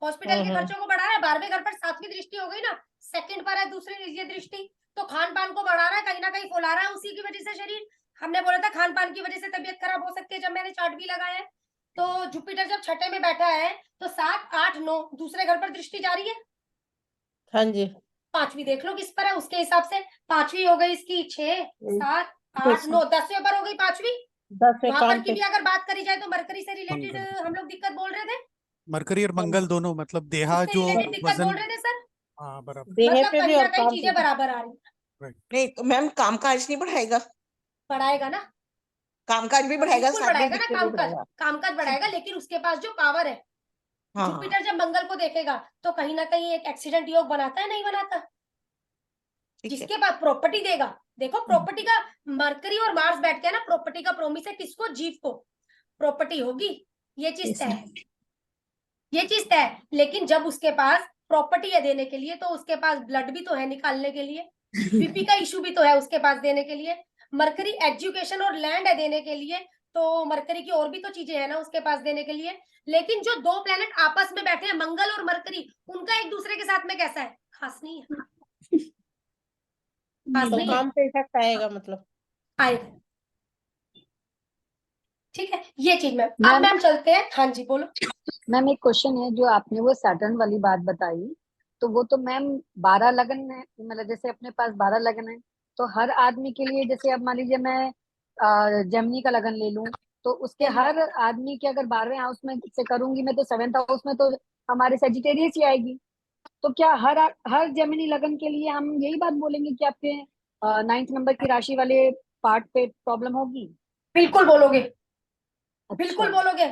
हॉस्पिटल के खर्चों को बढ़ा रहा है। 12वें घर पर 7वीं दृष्टि हो गई ना, सेकंड पर है दूसरी ये दृष्टि, तो खान पान को बढ़ा रहा है, कहीं ना कहीं फुला रहा है उसी की वजह से शरीर। हमने बोला था खान पान की वजह से तबीयत खराब हो सकती है, जब मैंने चार्ट भी लगाया है। तो जुपिटर जब छठे में बैठा है तो 7, 8, 9 दूसरे घर पर दृष्टि जा रही है। हाँ जी। 5वीं देख लो किस पर है उसके हिसाब से। 5वीं हो गई इसकी 6, 7, 8, 9, 10वें पर हो गई 5वीं। 10वें वहां पर काम की पे। भी अगर बात करी जाए तो मरकरी से रिलेटेड मंगल। हम लोग दिक्कत बोल रहे थे, मरकरी और मंगल दोनों, मतलब देहा उससे जो रिलेटेड दिक्कत बोल वजन। रहे थे सर। हाँ बराबर। देह मतलब पे भी कहीं ना और कहीं काम चीजें पे भी। बराबर आ रही हैं। राइट। नहीं तो मैम काम काज नहीं बढ़ाएगा, बढ़ाएगा ना, काम काज भी बढ़ाएगा, बिल्कुल साथ में बढ़ाएगा ना, दिक्कत भी कामकाज बढ़ाएगा। कामकाज बढ़ाएगा, लेकिन उसके पास जो पावर है, हाँ जुपिटर जब मंगल को देखेगा तो कहीं ना कहीं एक एक्सीडेंट योग बनाता है, नहीं बनाता? ठीक है। जिसके पास प्रॉपर्टी देगा, देखो प्रॉपर्टी का मरकरी और मार्स बैठ के ना, प्रॉपर्टी का प्रोमिस है किसको? जीव को प्रॉपर्टी होगी, ये चीज तय है, ये चीज तय है। लेकिन जब उसके पास प्रॉपर्टी है देने के लिए, तो उसके पास ब्लड भी तो है निकालने के लिए, बीपी का इशू भी तो है उसके पास देने के लिए, मरकरी एजुकेशन और लैंड है देने के लिए, तो मरकरी की और भी तो चीजें है ना उसके पास देने के लिए। लेकिन जो दो प्लेनेट आपस में बैठे हैं, मंगल और मरकरी, उनका एक दूसरे के साथ में कैसा है? खास नहीं है, खास तो नहीं है, काम पे इफेक्ट आएगा मतलब। आएगा। ठीक है, ये चीज मैम। अब मैम मैम चलते हैं, हाँ जी बोलो। मैम एक क्वेश्चन है, जो आपने वो सैटर्न वाली बात बताई, तो वो तो मैम 12 लगन है, मतलब जैसे अपने पास 12 लगन है, तो हर आदमी के लिए, जैसे अब मान लीजिए मैं जेमिनी का लगन ले लूं, तो उसके हर आदमी के अगर 12वें हाउस में से करूंगी मैं, तो 7th हाउस में तो हमारे सेजिटेरियस ही आएगी। तो क्या हर जेमिनी लगन के लिए हम यही बात बोलेंगे कि आपके 9th नंबर की राशि वाले पार्ट पे प्रॉब्लम होगी? बिल्कुल बोलोगे, अच्छा। बिल्कुल बोलोगे,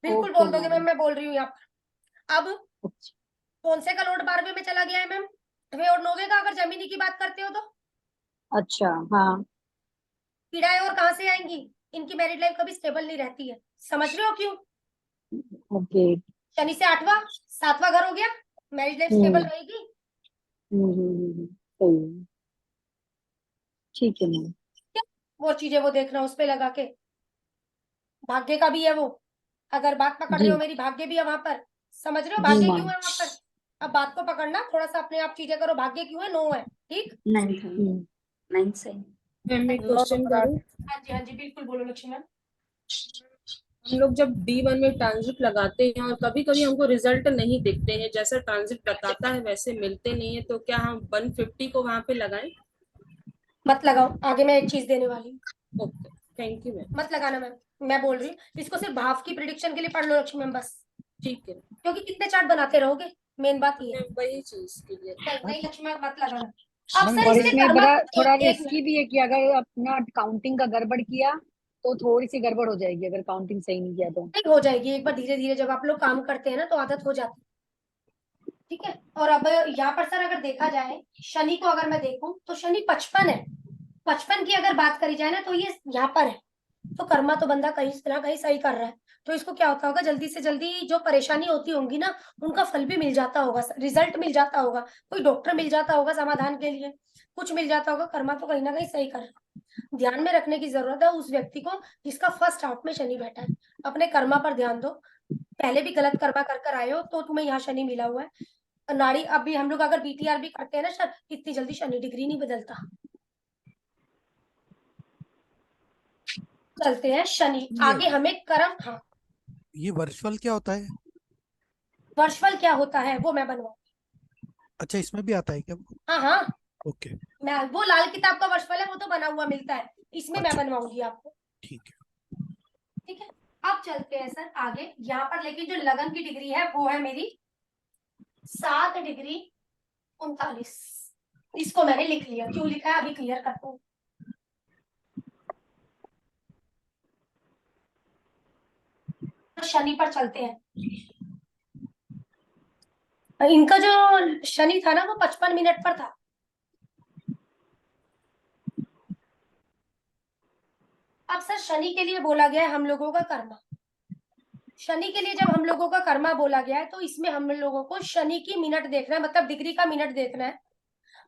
बिल्कुल ओके बोल दोगे मैम, मैम। मैं बोल रही हूँ यहाँ पर। अब अच्छा। कौन से का लॉर्ड 12वें में चला गया है मैम? 8वें और 9वें का, अगर जमीनी की बात करते हो तो अच्छा हाँ। पीड़ाएं और कहाँ से आएंगी? इनकी मैरिड लाइफ कभी स्टेबल नहीं रहती है, समझ रहे हो क्यों? ओके। शनि से 8वां 7वां घर हो गया, मैरिज लाइफ स्टेबल हम्म रहेगी। सही है। ठीक है मैम। वो चीजें वो देखना उस पे लगा के, भाग्य का भी है वो, अगर बात पकड़ रहे जी हो मेरी, भाग्य भी है वहां पर, समझ रहे हो जी भाग्य क्यों मैम। है वहां पर? अब बात को पकड़ना, थोड़ा सा अपने आप चीजें करो, भाग्य क्यों है? 9 है, ठीक। 9th है, 9th से। मैम एक 9 क्वेश्चन नंबर करूँ? हाँ जी, हाँ जी बिल्कुल बोलो लक्ष्मी मैम। हम लोग जब D1 में ट्रांजिट लगाते हैं और कभी कभी हमको रिजल्ट नहीं दिखते हैं, जैसा ट्रांजिट बताता है वैसे मिलते नहीं है, तो क्या हम 150 को वहां पे लगाएं? मत लगाओ, आगे मैं एक चीज देने वाली हूँ, ओके, थैंक यू मैम। मत लगाना मैम, मैं बोल रही हूँ। इसको सिर्फ भाव की प्रिडिक्शन के लिए पढ़ लो लक्ष्मी मैम बस, ठीक है क्योंकि कितने चार्ट बनाते रहोगे, मेन बात ये है। मैम, वही चीज के लिए। नहीं नहीं लक्ष्मी मैम मत लगाना। अब मैम सर और इसके इसमें कर्मा, बड़ा थोड़ा एक रिस्की भी है कि अगर अपना काउंटिंग का गड़बड़ किया तो थोड़ी सी गड़बड़ हो जाएगी, अगर काउंटिंग सही नहीं किया तो। नहीं हो जाएगी, एक बार धीरे धीरे जब आप लोग काम करते हैं ना तो आदत हो जाती है, ठीक है। और अब यहाँ पर सर अगर देखा जाए, शनि को अगर मैं देखूं तो शनि 55 है, 55 की अगर बात करी जाए ना तो ये यहाँ पर है, तो कर्मा तो बंदा कहीं ना कहीं सही कर रहा है। तो इसको क्या होता होगा, जल्दी से जल्दी जो परेशानी होती होंगी ना, उनका फल भी मिल जाता होगा, रिजल्ट मिल जाता होगा, कोई डॉक्टर मिल जाता होगा समाधान के लिए, कुछ मिल जाता होगा। कर्मा तो कहीं ना कहीं सही कर रहा है। ध्यान में रखने की जरूरत है उस व्यक्ति को जिसका फर्स्ट हाउस में शनि बैठा है, अपने कर्मा पर ध्यान दो। पहले भी गलत कर्मा कर आए हो तो तुम्हें यहाँ शनि मिला हुआ है। नाड़ी अभी हम लोग अगर बीटीआर भी करते हैं ना सर, इतनी जल्दी शनि डिग्री नहीं बदलता। चलते हैं शनि आगे, हमें कर्म। हाँ, ये वर्चुअल क्या होता है? वर्षफल क्या होता है वो मैं बनवाऊँ। अच्छा, इसमें भी आता है क्या? हाँ हाँ, ओके। मैं वो लाल किताब का वर्षफल है, वो तो बना हुआ मिलता है, इसमें मैं अच्छा बनवाऊंगी आपको, ठीक है। ठीक है। अब चलते हैं सर आगे, यहाँ पर लेकिन जो लगन की डिग्री है वो है मेरी 7 डिग्री 39। इसको मैंने लिख लिया, क्यों लिखा है अभी क्लियर करता हूँ। शनि पर चलते हैं, इनका जो शनि था ना वो 55 मिनट पर था। अब सर शनि के लिए बोला गया है हम लोगों का कर्मा। शनि के लिए जब हम लोगों का कर्मा बोला गया है तो इसमें हम लोगों को शनि की मिनट देखना है, मतलब डिग्री का मिनट देखना है।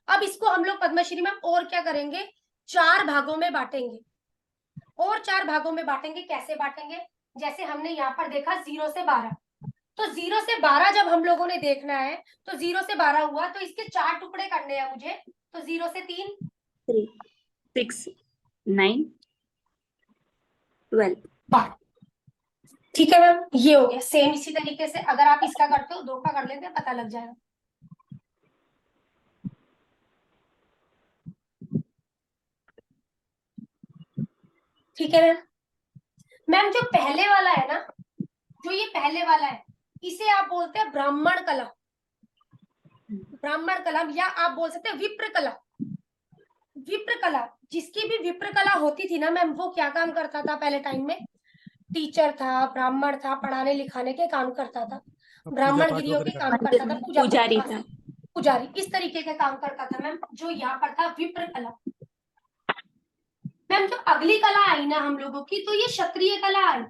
अब इसको हम लोग पद्मश्री मैम और क्या करेंगे, 4 भागों में बांटेंगे। और 4 भागों में बांटेंगे, कैसे बांटेंगे, जैसे हमने यहाँ पर देखा 0 से 12, तो 0 से 12 जब हम लोगों ने देखना है तो 0 से 12 हुआ तो इसके 4 टुकड़े करने हैं मुझे, तो 0 से 3, 3, 6, 9, 12। 12। ठीक है मैम, ये हो गया। सेम इसी तरीके से अगर आप इसका करते हो 2 का कर लेते हैं, पता लग जाएगा। ठीक है मैम। मैम जो पहले वाला है ना, जो ये पहले वाला है, इसे आप बोलते हैं ब्राह्मण कला। ब्राह्मण कला, या आप बोल सकते हैं विप्र कला। विप्र कला, जिसकी भी विप्र कला होती थी ना मैम, वो क्या काम करता था पहले टाइम में, टीचर था, ब्राह्मण था, पढ़ाने लिखाने के काम करता था, पूजा ब्राह्मण पाठ गिरियों के वगैरह काम करते करता था, पूजा पुजारी पाठ, था। पुजारी, इस तरीके के काम करता था मैम, जो यहाँ पर था विप्र कला। मैम जो अगली कला आई ना हम लोगों की, तो ये क्षत्रिय कला आई।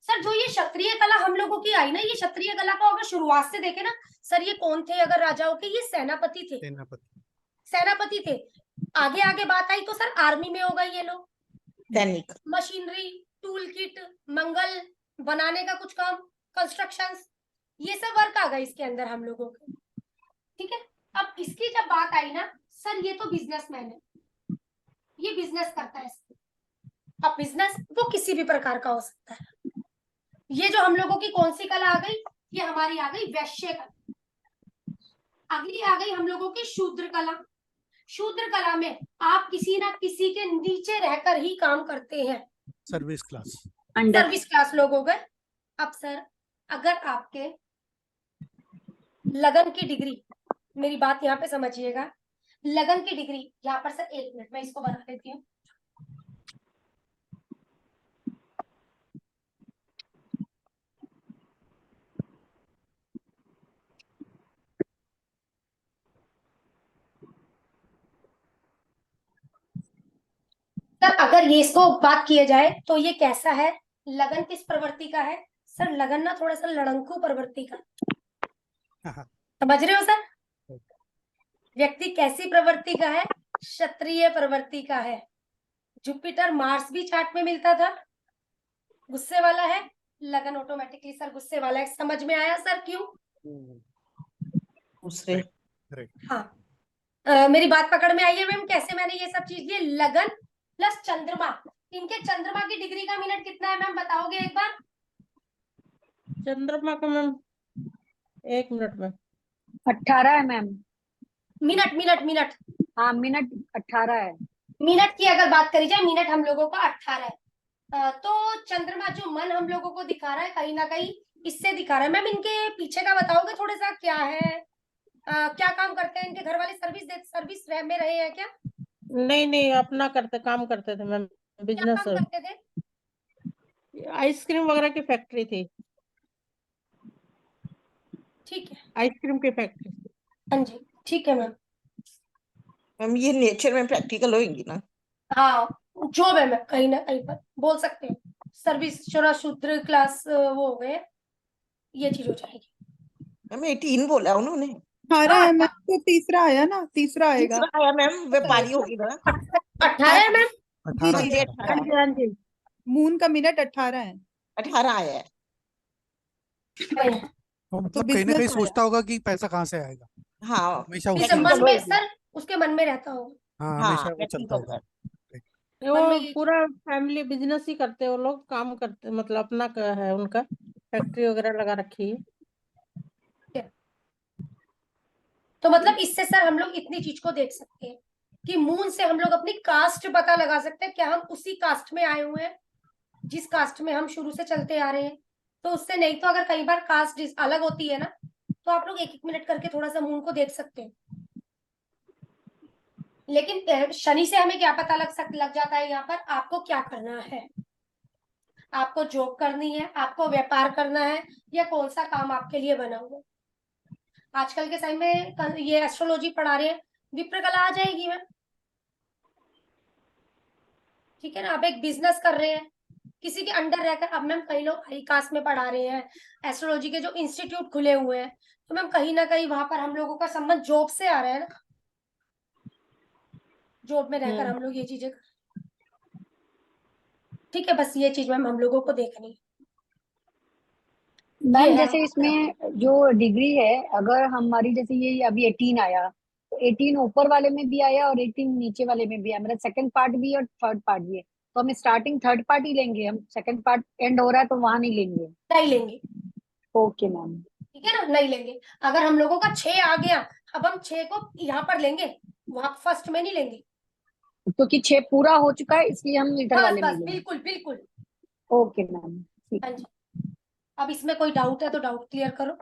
सर जो ये क्षत्रिय कला हम लोगों की आई ना, ये क्षत्रिय कला को अगर शुरुआत से देखे ना सर, ये कौन थे अगर राजाओं के, ये सेनापति थे, सेनापति। सेनापति थे। आगे आगे बात आई तो सर आर्मी में हो गए ये लोग, सैनिक। मशीनरी, टूल किट, मंगल बनाने का कुछ काम, कंस्ट्रक्शंस, ये सब वर्क आ गए इसके अंदर हम लोगों के। ठीक है, अब इसकी जब बात आई ना सर, ये तो बिजनेसमैन है, ये बिजनेस करता है। अब बिजनेस वो किसी भी प्रकार का हो सकता है। ये जो हम लोगों की कौन सी कला आ गई, ये हमारी आ गई वैश्य कला। अगली आ गई हम लोगों की शूद्र कला। शूद्र कला में आप किसी ना किसी के नीचे रहकर ही काम करते हैं, service class. Under. Service class लोग हो गए। अब सर अगर आपके लगन की डिग्री, मेरी बात यहाँ पे समझिएगा, लगन की डिग्री यहाँ पर सर, 1 मिनट मैं इसको बना देती हूँ। सर अगर ये इसको बात किया जाए तो ये कैसा है, लगन किस प्रवृत्ति का है सर, लगन ना थोड़ा सा लड़ंकू प्रवृत्ति का, समझ रहे हो सर, व्यक्ति कैसी प्रवृत्ति का है, क्षत्रिय प्रवृत्ति का है। जुपिटर मार्स भी चार्ट में मिलता था, गुस्से वाला है, लगन ऑटोमेटिकली सर गुस्से वाला है। समझ में आया सर क्यों? दूसरे। हाँ, मेरी बात पकड़ में आई है मैम, कैसे मैंने ये सब चीज, ये लगन प्लस चंद्रमा, इनके चंद्रमा की डिग्री का मिनट कितना है मैम, बताओगे एक बार? चंद्रमा का मैम 1 मिनट में 18 है मैम। मिनट मिनट मिनट, हाँ मिनट 18 है। मिनट की अगर बात करी जाए, मिनट हम लोगों का 18 है। तो चंद्रमा जो मन हम लोगों को दिखा रहा है कहीं ना कहीं इससे दिखा रहा है। मैम इनके पीछे का बताओगे थोड़ा सा, क्या है, क्या काम करते हैं इनके घर वाले, सर्विस में रहे हैं क्या? नहीं नहीं, अपना काम करते थे मैम, क्या बिजनेस। काम करते थे? आइसक्रीम वगैरह की फैक्ट्री थी। ठीक है, आइसक्रीम की फैक्ट्री। हाँ जी, ठीक है मैम। मैम ये नेचर में प्रैक्टिकल होएंगी ना? हाँ, जॉब है मैम, कहीं ना कहीं पर बोल सकते हैं, सर्विस छोड़ा शूद्र क्लास वो हो गए, ये चीज हो जाएगी। मैम 18 बोला उन्होंने। 18 है मैम, तो तीसरा आया ना, तीसरा आएगा। तीसरा आया मैम, व्यापारी होगी ना। 18 है मैम, जी 18 हाँ जी, 18 हाँ जी। मून का मिनट 18 है। 18 आया है। वो मतलब कहीं ना business कहीं आया। सोचता होगा कि पैसा कहाँ से आएगा, हाँ हमेशा इस उसी में, मन में सर, उसके मन में रहता होगा। हाँ हाँ हमेशा वो चलता प्रैक्टिकल होगा। वो मन में ये- पूरा फैमिली बिजनेस ही करते, वो लोग काम करते, मतलब अपना है उनका, फैक्ट्री वगैरह लगा रखी है। तो मतलब इससे सर हम लोग इतनी चीज को देख सकते हैं कि मून से हम लोग अपनी कास्ट पता लगा सकते हैं, क्या हम उसी कास्ट में आए हुए हैं जिस कास्ट में हम शुरू से चलते आ रहे हैं। तो उससे नहीं तो अगर कई बार कास्ट अलग होती है ना, तो आप लोग 1-1 मिनट करके थोड़ा सा मून को देख सकते हैं। लेकिन शनि से हमें क्या पता लग जाता है, यहाँ पर आपको क्या करना है, आपको जॉब करनी है, आपको व्यापार करना है, या कौन सा काम आपके लिए बना हुआ है। आजकल के समय में ये एस्ट्रोलॉजी पढ़ा रहे हैं, विप्रकला आ जाएगी मैम। ठीक है ना, आप एक बिजनेस कर रहे हैं किसी के अंडर रहकर, अब मैम कई लोग हाई कास्ट में पढ़ा रहे हैं, एस्ट्रोलॉजी के जो इंस्टीट्यूट खुले हुए हैं, तो मैम कहीं ना कहीं वहां पर हम लोगों का संबंध जॉब से आ रहा है ना, जॉब में रहकर हम लोग ये चीजें ठीक है, बस ये चीज मैम हम लोगों को देखनी है। मैम ये है जैसे इसमें जो डिग्री है, अगर हमारी जैसे ये अभी 18 आया, तो 18 ऊपर वाले में भी आया और 18 नीचे वाले में भी आया, मतलब सेकंड पार्ट भी और थर्ड पार्ट भी है, तो हम स्टार्टिंग थर्ड पार्ट ही लेंगे, हम सेकंड पार्ट एंड हो रहा है तो वहां नहीं लेंगे। नहीं लेंगे, ओके मैम। ठीक है ना, नहीं लेंगे। अगर हम लोगों का 6 आ गया, अब हम 6 को यहाँ पर लेंगे, वहां फर्स्ट में नहीं लेंगे। क्योंकि 6 पूरा हो चुका है इसलिए हम मीटर बस वाले में बस लेंगे। बिल्कुल बिल्कुल। ओके मैम, ठीक हाँ है। जी, अब इसमें कोई डाउट है तो डाउट क्लियर करो।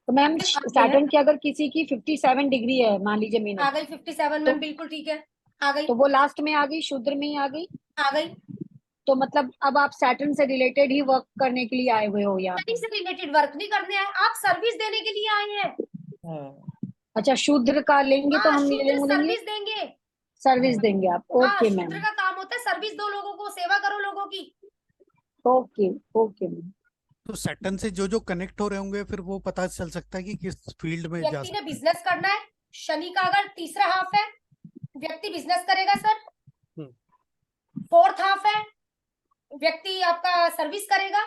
तो मैम फिर आगे है, सैटर्न की अगर किसी की 57 डिग्री है मान लीजिए आ मिनट, गई 57 मैम, बिल्कुल ठीक है, आ गई तो वो लास्ट में आ गई, शूद्र में ही आ गई। आ गई। तो मतलब अब आप सैटर्न से रिलेटेड ही वर्क करने के लिए आए हुए हो यहाँ शनि पे? से रिलेटेड वर्क नहीं करने आए, आप सर्विस देने के लिए आए हैं। अच्छा, शूद्र का लेंगे तो हाँ, हम शूद्र लेंगे सर्विस देंगे। सर्विस देंगे आप? हाँ, ओके शूद्र मैम, का काम होता है सर्विस दो लोगों को, सेवा करो लोगों की। Okay okay ma'am. तो सैटर्न से जो जो कनेक्ट हो रहे होंगे फिर वो पता चल सकता है कि किस फील्ड में जा व्यक्ति ने सकते बिजनेस करना है, शनि का अगर तीसरा हाफ है, व्यक्ति बिजनेस करेगा सर। हम्म। फोर्थ हाफ है, व्यक्ति आपका सर्विस करेगा।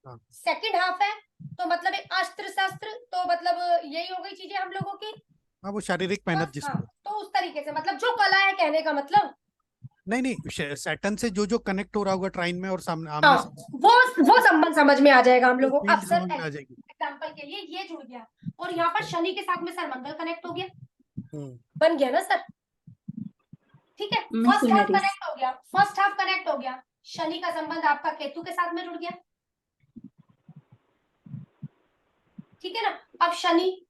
हाँ। सेकंड हाफ है, तो मतलब एक अस्त्र शस्त्र, तो मतलब यही हो गई चीजें हम लोगों की। हाँ, वो शारीरिक मेहनत हाँ, जिसमें तो उस तरीके से मतलब जो कला है कहने का मतलब। नहीं सैटर्न से जो जो कनेक्ट हो रहा होगा ट्राइन में और सामने हाँ, आमने वो संबंध समझ में आ जाएगा हम लोगों को। अब फील्ड सर समझ में आ जाएगी। एग्जाम्पल के लिए ये जुड़ गया, और यहाँ पर शनि के साथ में सर मंगल कनेक्ट हो गया, हम्म। बन गया ना सर। ठीक है, फर्स्ट हाफ कनेक्ट हो गया, फर्स्ट हाफ कनेक्ट हो गया, शनि का संबंध आपका केतु के साथ में जुड़ गया। ठीक है ना, अब शनि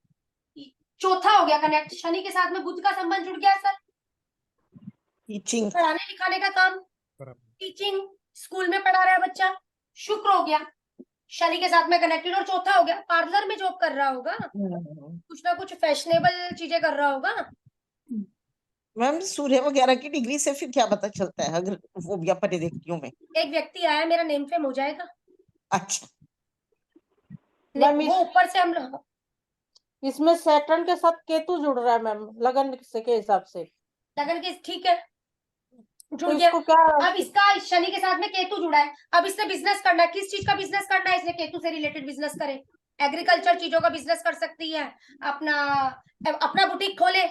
चौथा हो गया कनेक्ट, शनि के साथ में बुध का संबंध जुड़ गया सर, टीचिंग, पढ़ाने लिखाने का काम, टीचिंग, स्कूल में पढ़ा रहा है बच्चा। शुक्र हो गया शनि के साथ में कनेक्टेड, और चौथा हो गया पार्लर में जॉब कर रहा होगा, कुछ ना कुछ फैशनेबल चीजें कर रहा होगा। मैम सूर्य वगैरह की डिग्री से फिर क्या पता चलता है अगर वो भी परिदेख्तियों में? एक व्यक्ति आया, मेरा नेम फेम हो जाएगा। अच्छा, नहीं, वो ऊपर से हम लोग इसमें सैटर्न के साथ केतु जुड़ रहा है मैम, लगन से के हिसाब से, लगन के, ठीक है, जुड़ तो गया। इसको क्या? अब इसका शनि के साथ में केतु जुड़ा है, अब इसने बिजनेस करना है, किस चीज का बिजनेस करना है, इसने केतु से रिलेटेड बिजनेस करे, एग्रीकल्चर चीजों का बिजनेस कर सकती है, अपना अपना बुटीक खोले,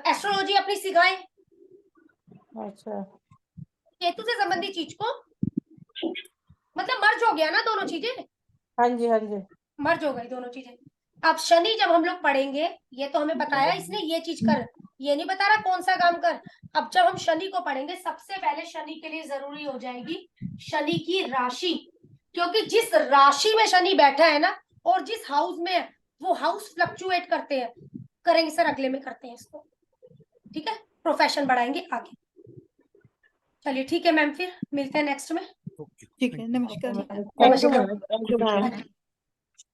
एस्ट्रोलॉजी अपनी सिखाए, अच्छा, केतु से संबंधित चीज को, मतलब मर्ज हो गया ना दोनों चीजें, हाँ जी हाँ जी। मर्ज हो गई दोनों चीजें। अब शनि जब हम लोग पढ़ेंगे, ये तो हमें बताया इसने ये चीज कर, ये नहीं बता रहा कौन सा काम कर। अब जब हम शनि को पढ़ेंगे, सबसे पहले शनि के लिए जरूरी हो जाएगी शनि की राशि, क्योंकि जिस राशि में शनि बैठा है ना, और जिस हाउस में है, वो हाउस फ्लक्चुएट करते हैं। करेंगे सर, अगले में करते हैं इसको, ठीक है, प्रोफेशन बढ़ाएंगे आगे। चलिए ठीक है मैम, फिर मिलते हैं नेक्स्ट में। ठीक है, नमस्कार। Thank you ma'am.